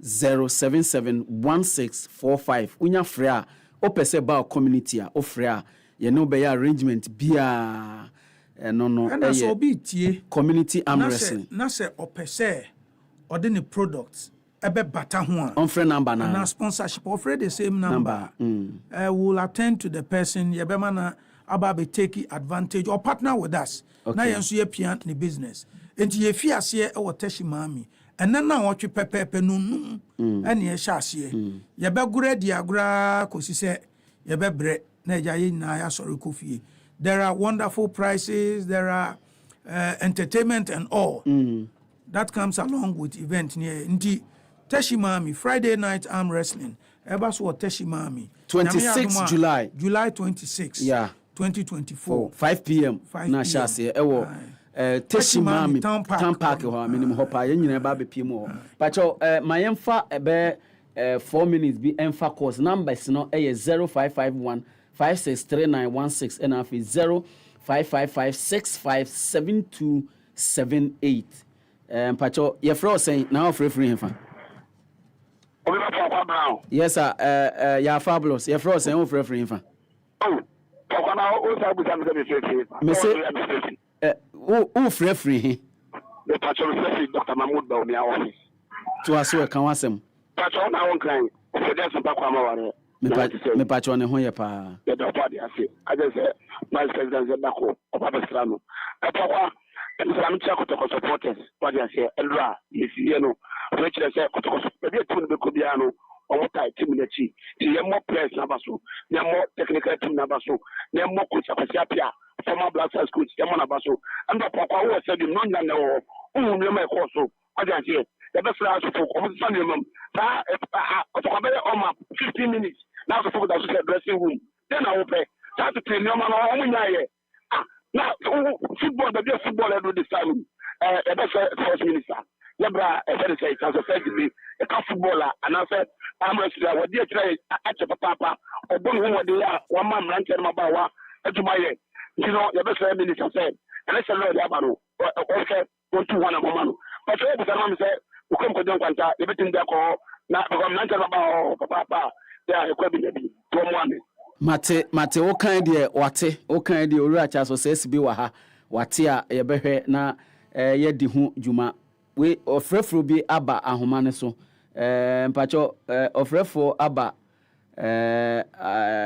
0240771645 unya free a opese ba community a ofrɛ a ye no be arrangement bia no and so be tie community arm wrestling na se opese ode ne products ebe bata ho a on friend number na sponsorship offer the same number will attend to the person ye be na aba be take advantage or partner with us na yen so ye pian ne business enti ye fi ase e wotashi mami ene na wotwe pepepe no ene ye hya ase ye be gura diagra kosi se ye be bre na eja ye na ya sori kofie. There are wonderful prices, there are entertainment and all that comes along with event near nti Teshimami, Friday night arm wrestling. Ebas what Teshimami. 26 July. July 26. Yeah. 2024. 5 p.m. 5 p.m. Na shase ewo Teshimami Town Park ho minimum hopa ye nyina ba be pm ho. Pacho my emfa ebe 4 minutes bi emfa course numbers no 0551 563916 and afi 0555657278. Pacho ye fro saying now free hefa. Yes, sir. Yeah, fabulous. You're frozen. You're free. Oh, who free? The patron says Dr. Mahmoud down the office. To us, we can ask him. Patron, I won't cry. There's some background. Me patron, who you pa? The doctor, I just said, Vice President Zebako, of Abastrano. I thought, and some Kotoko supporters, what I say, Elra, if you know, which I said, Kotoko, maybe a tune Becobiano, or what I team in the chi. You more players, Nabaso, you more technical team Nabaso, you more coach of Sapia, former Black Stars coach, Yamana Baso, and the Papa who said, no, who you may also, what I say, the best last for Sunday, 15 minutes. Now the folk that said dressing room. Then I will pay. Start to train your man on now football, the best football I do this time. The best first minister. Lebra, a very say, as a fact to be a footballer, and I said, I'm a student, what dear try at your papa, or one woman, they are one man ranking my bawa, and to my head. You know, the best minister said, and I said, Lord Yabano, okay, go to one of woman. But the mom said, we come to don't want everything they call, not from Nantaba, papa. Mate o kan de wate o kan de owura cha so sesi bi wa ha wate a ye behwe na ye di hu djuma we ofrefro bi aba ahoma ne so mpacho ofrefo aba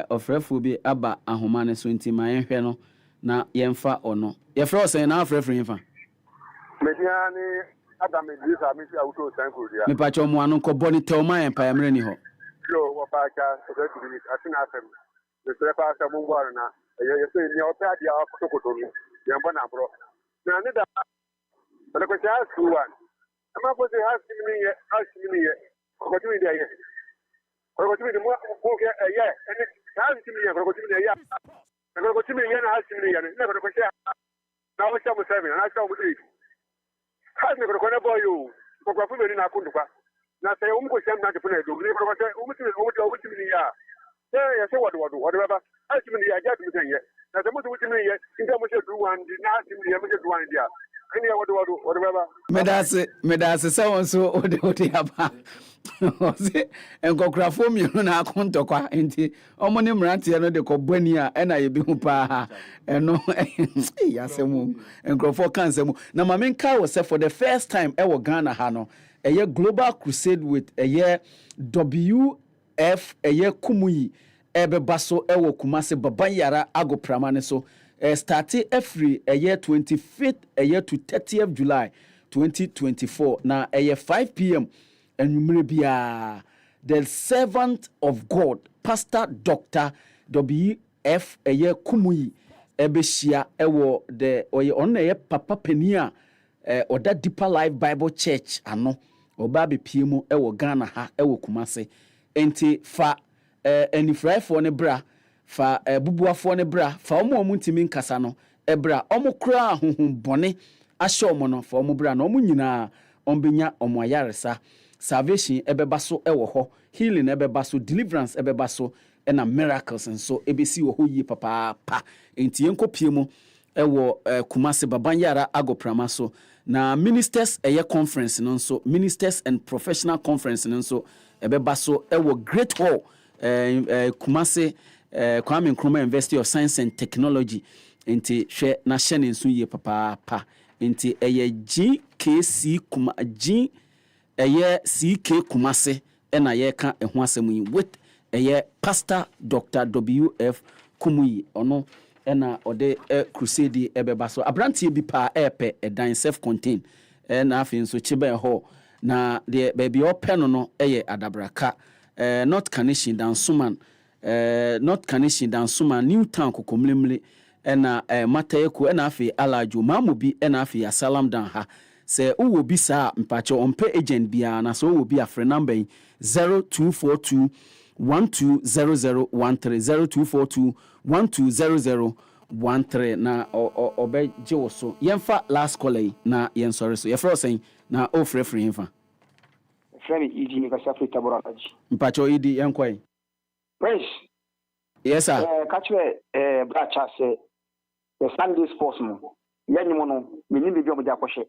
ofrefo bi aba ahoma ne so ntima ye hwe no na ye mfa ono ye frɛ o na ofrefro ye mfa mediani adam idrisa mi fi awuto sanko dia me pacho mo anu ko boni te o ma empa ye mre ni ho Joe or Pacha, so that I think I them. The Trepa Samuana, you say in your party of Kotoko, Yambana bro. Now, but I could ask you one. I'm not going to ask me, what do you mean? What do you mean? Yeah, and it's how to me, what do you mean? I'm going to me and ask me, and never go share. Now it's almost 7, and I saw with it. How's never going to boy you? For a woman in Akunduka. Now say, almost I'm not to put it. You never got over to me. Yeah, so whatever. Ultimately, I got to say, now the most of me, in terms of one, did not seem to have one idea. Medase so ode aba ose enkokrafo mi na akontokwa enti omo ne mrante no de kobani a na ye bi hu pa eno yasemu enkrofo kansemu na mamenka wo se for the first time e wo Ghana ha no eye global crusade with eye WF eye kumuyi ebebaso e wo Kumase Babanyara agoprama ne so started every year 25th year to 30th July 2024 na 5 p.m. and the servant of God Pastor Dr. W.F. Kumuyi ebeshia ewo the oye papa penia or that Deeper Life Bible Church ano oba be piemu ewo Ghana ha ewo Kumase enti fa enifraifo ne bra fa bubuafo ne bra fa omo ntimi nkasa no ebra omo kura honhom bone ahye omo no fa omo bra no omo nyina ombenya omo ayaresa salvation ebeba so ewo ho healing ebeba so deliverance ebeba so na miracles nso ebesi wo ho yi papa pa enti yenkopie mu ewo Kumase Babanyara agoprama so na ministers conference no nso ministers and professional conference no nso ebeba so ewo Great Hall Kumase Kwame Nkrumah University of Science and Technology enti hwe na hye ne nso ye papa pa enti GKC CK Kumase na ye ka eho asem yi with Pastor Dr. WF Kumuyi ono na ode crusade ebeba so abrantie bi pa epe edan self contained na afin so chibe ho na de baby open no adabraka not Kanishin dan Suman not Kanishin dan Suman New Town kokomlemle na Matayeko na afi Alajo Mamubi na afi Asalam dan ha se uwo bi sa mpacho ompe agent bia na so uwo bi afre number 0242 120013 0242 120013 na obe jewoso yemfa last call na yen sorry so yefro sen na ofrefre yemfa frame idi ni ka safi taboraji mpacho idi yenkwai Prince yes sir kachwe bracha se the Sunday sports mo yanimo no meni bi omo ja kwhye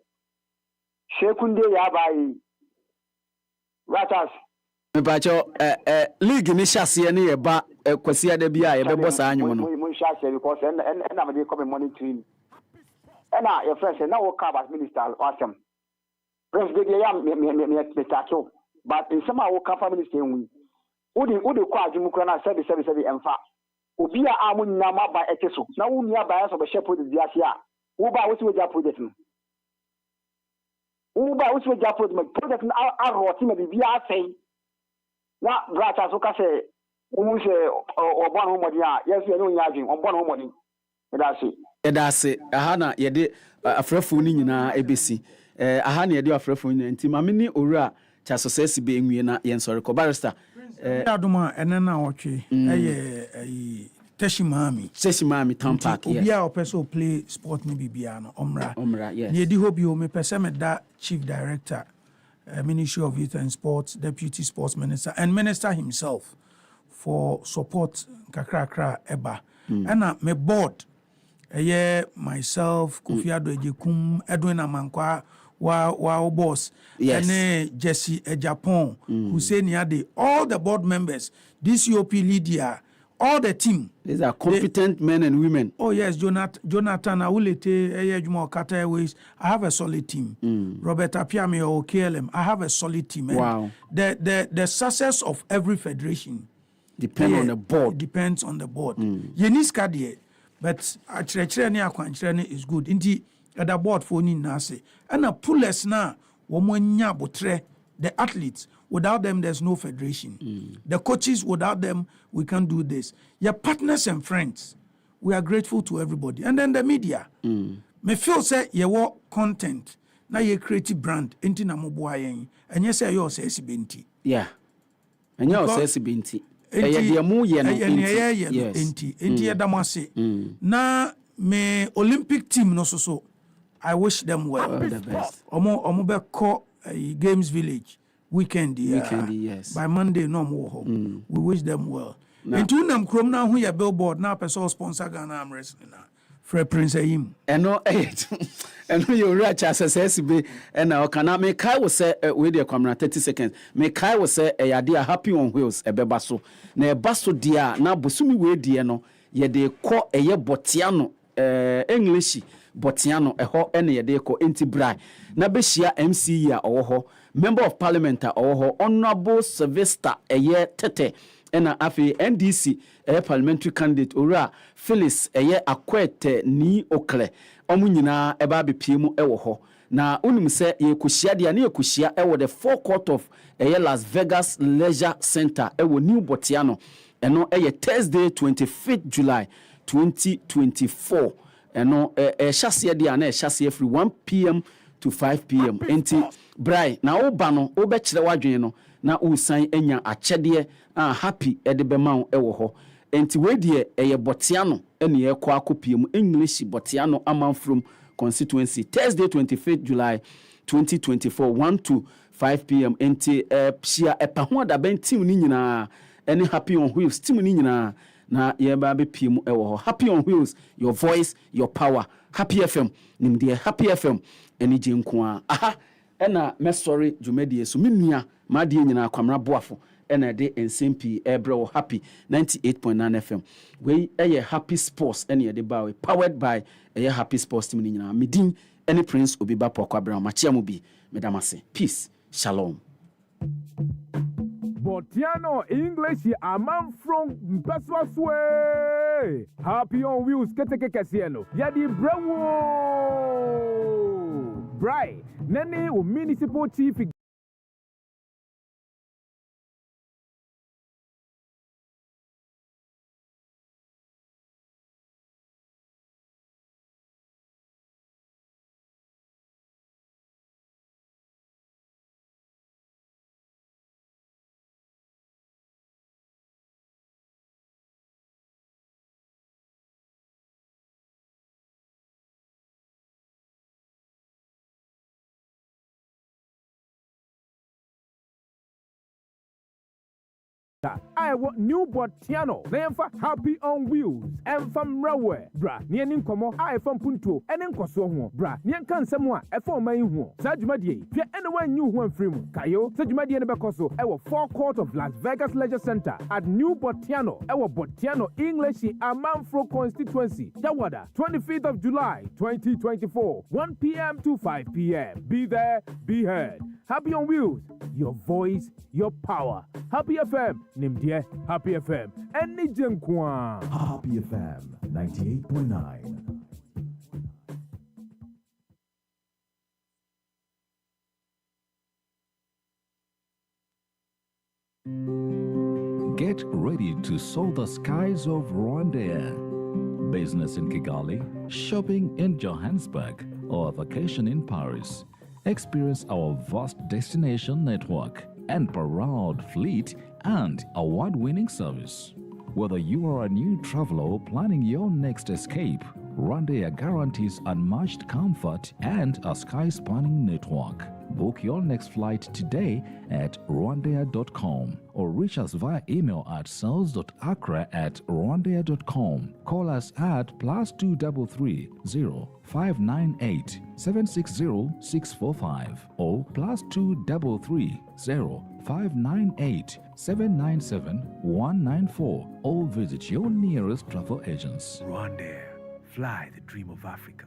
shekunde ya bai ratas mpacho league ni hyase ne ye ba kwasi ada bia ye bebo saa anwom no mo hyase because na me dey come monitoring na your friend say na wo ka as minister awesome Prince de ya me tackle but in some wo ka minister enwi udi kwa adwumukura na sabi emfa obi a amunya ma ba ekeso na wo nua ba ya so be share project dia sia wo ba wo si wo ja project no wo ba wo si wo ja project na aroti me bia afei na brata so ka se wo se obon ho modi a yes ye no nya adwin obon ho modi edase aha na ye de afrafo ni nyina ebesi aha na ye de afrafo ni nti ma me ni owura cha sosesi be enwie na ye nsori ko barrister adoma enena otwe Teshimami town park yes obia opeso play sport ni bibia no omra yes ye di hobi o me pese me da chief director Ministry of Youth and Sports, Deputy Sports Minister, and Minister himself for support kakra eba. And me board, myself, Kofi Ado Ejekum, Edwin Amankwa, wa boss, yes. And Jesse Ejapon, Hussein Yade, all the board members, DCOP Lydia, all the team. These are competent men and women. Oh yes, Jonathan Awulete, Jumo Kata Airways. I have a solid team. Robert Apiame or KLM. I have a solid team. Wow. The success of every federation depends on the board. Depends on the board. Yeniska die, but Achireni is good. Indeed, at the board for ni nase. And a pullers na womonya botre The athletes, without them, there's no federation. The coaches, without them, we can't do this. Your partners and friends, we are grateful to everybody. And then the media. Me feel say your content, now you create brand, inti na mobuayen, and you say you say SBNT. Yeah. And you say SBNT. Yes. Na me Olympic team no so. I wish them well. The best. Omo be call Games Village weekend. Yes. By Monday no more. We wish them well. And to them krom na hu ya billboard na person sponsor Ghana am wrestling na. Fred Prince Ayim. Eno you reach as be and now can me kai will say with the camera 30 seconds. Me kai will say a idea happy on wheels e beba so. Na e baso dia na bosumi we die no ye de ko eye botiano English botiano eho ene ye de ko enti brai na be hia MC a owo member of parliament a owo honorable Sylvester eye tete ena afi NDC parliamentary candidate ora Phyllis eye akwete ni okle omu nyina eba bepie mu ewo ho na unim se ye kuhia de na ye kuhia ewo the forecourt of Las Vegas Leisure Center ewo New Botiano eno Thursday 25th July 2024 eno chassis dia na chassis free 1 p.m. to 5 p.m. enti brai na oba no obekire wadwen no na usan enya akyede happy edebema ewo ho enti we die Botiano ene ye kwa akopiem English Botiano Amanfrom constituency Thursday 25th July 2024 1 to 5 p.m. enti pia epaho da ben team ni nyina ene Happy on Wheels team ni nyina na ye ba be piem ewo ho Happy on Wheels, your voice, your power. Happy FM nimde Happy FM ene je nko aha ena me sorry dwumedie so menua ma de nyina kwamra boafo ena de NCMP ebrewo Happy 98.9 FM we Happy Sports ene de bawe powered by Happy Sports team ni nyina medin ene Prince Obiba Pokwa machia mu bi medamase peace shalom. Botiano English Amanfrom Mpeswa Swe Happy on Wheels Keteke Kesieno Yadi Brewo Brai Nene o Municipal Chief I want new Botiano. Name for Happy on Wheels. And from Railway. Bra, near Ninkomo, I from Punto, and Nkoso. Bra, near Kansamwa, a former in one. Sajumadi, Pia anyone new one free. Kayo, Sajumadi and Bacoso, our forecourt of Las Vegas Leisure Center at New Botiano, our Botiano English Amanfro constituency. Yawada, 25th of July, 2024, 1 p.m. to 5 p.m. Be there, be heard. Happy on Wheels, your voice, your power. Happy FM, Nimdie, Happy FM, and Nijenkwa. Happy FM 98.9. Get ready to soar the skies of Rwanda. Business in Kigali, shopping in Johannesburg, or a vacation in Paris. Experience our vast destination network and proud fleet and award-winning service. Whether you are a new traveler or planning your next escape, Rwanda guarantees unmatched comfort and a sky-spanning network. Book your next flight today at rwandair.com or reach us via email at sales.accra@rwandair.com. Call us at +233 0598 760 645 or +233 0598 797 194 or visit your nearest travel agents. Rwanda, fly the dream of Africa.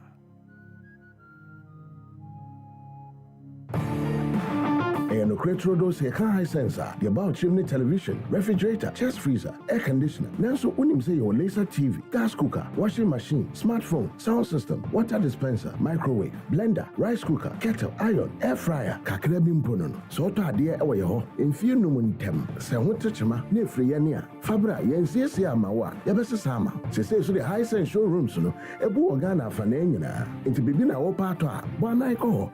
In no Cretrodos, a car high sensor, the about chimney television, refrigerator, chest freezer, air conditioner. Now, so unim say your laser TV, gas cooker, washing machine, smartphone, sound system, water dispenser, microwave, blender, rice cooker, kettle, iron, air fryer, kakrabim ponono. So to adhere ewa yeho, in fear no muntem, se chema, ne free yania, fabra, yensi amawa, yabese sama. Se say so the high sense showrooms no, ebu organa fanenina, into bibina o pato, one I call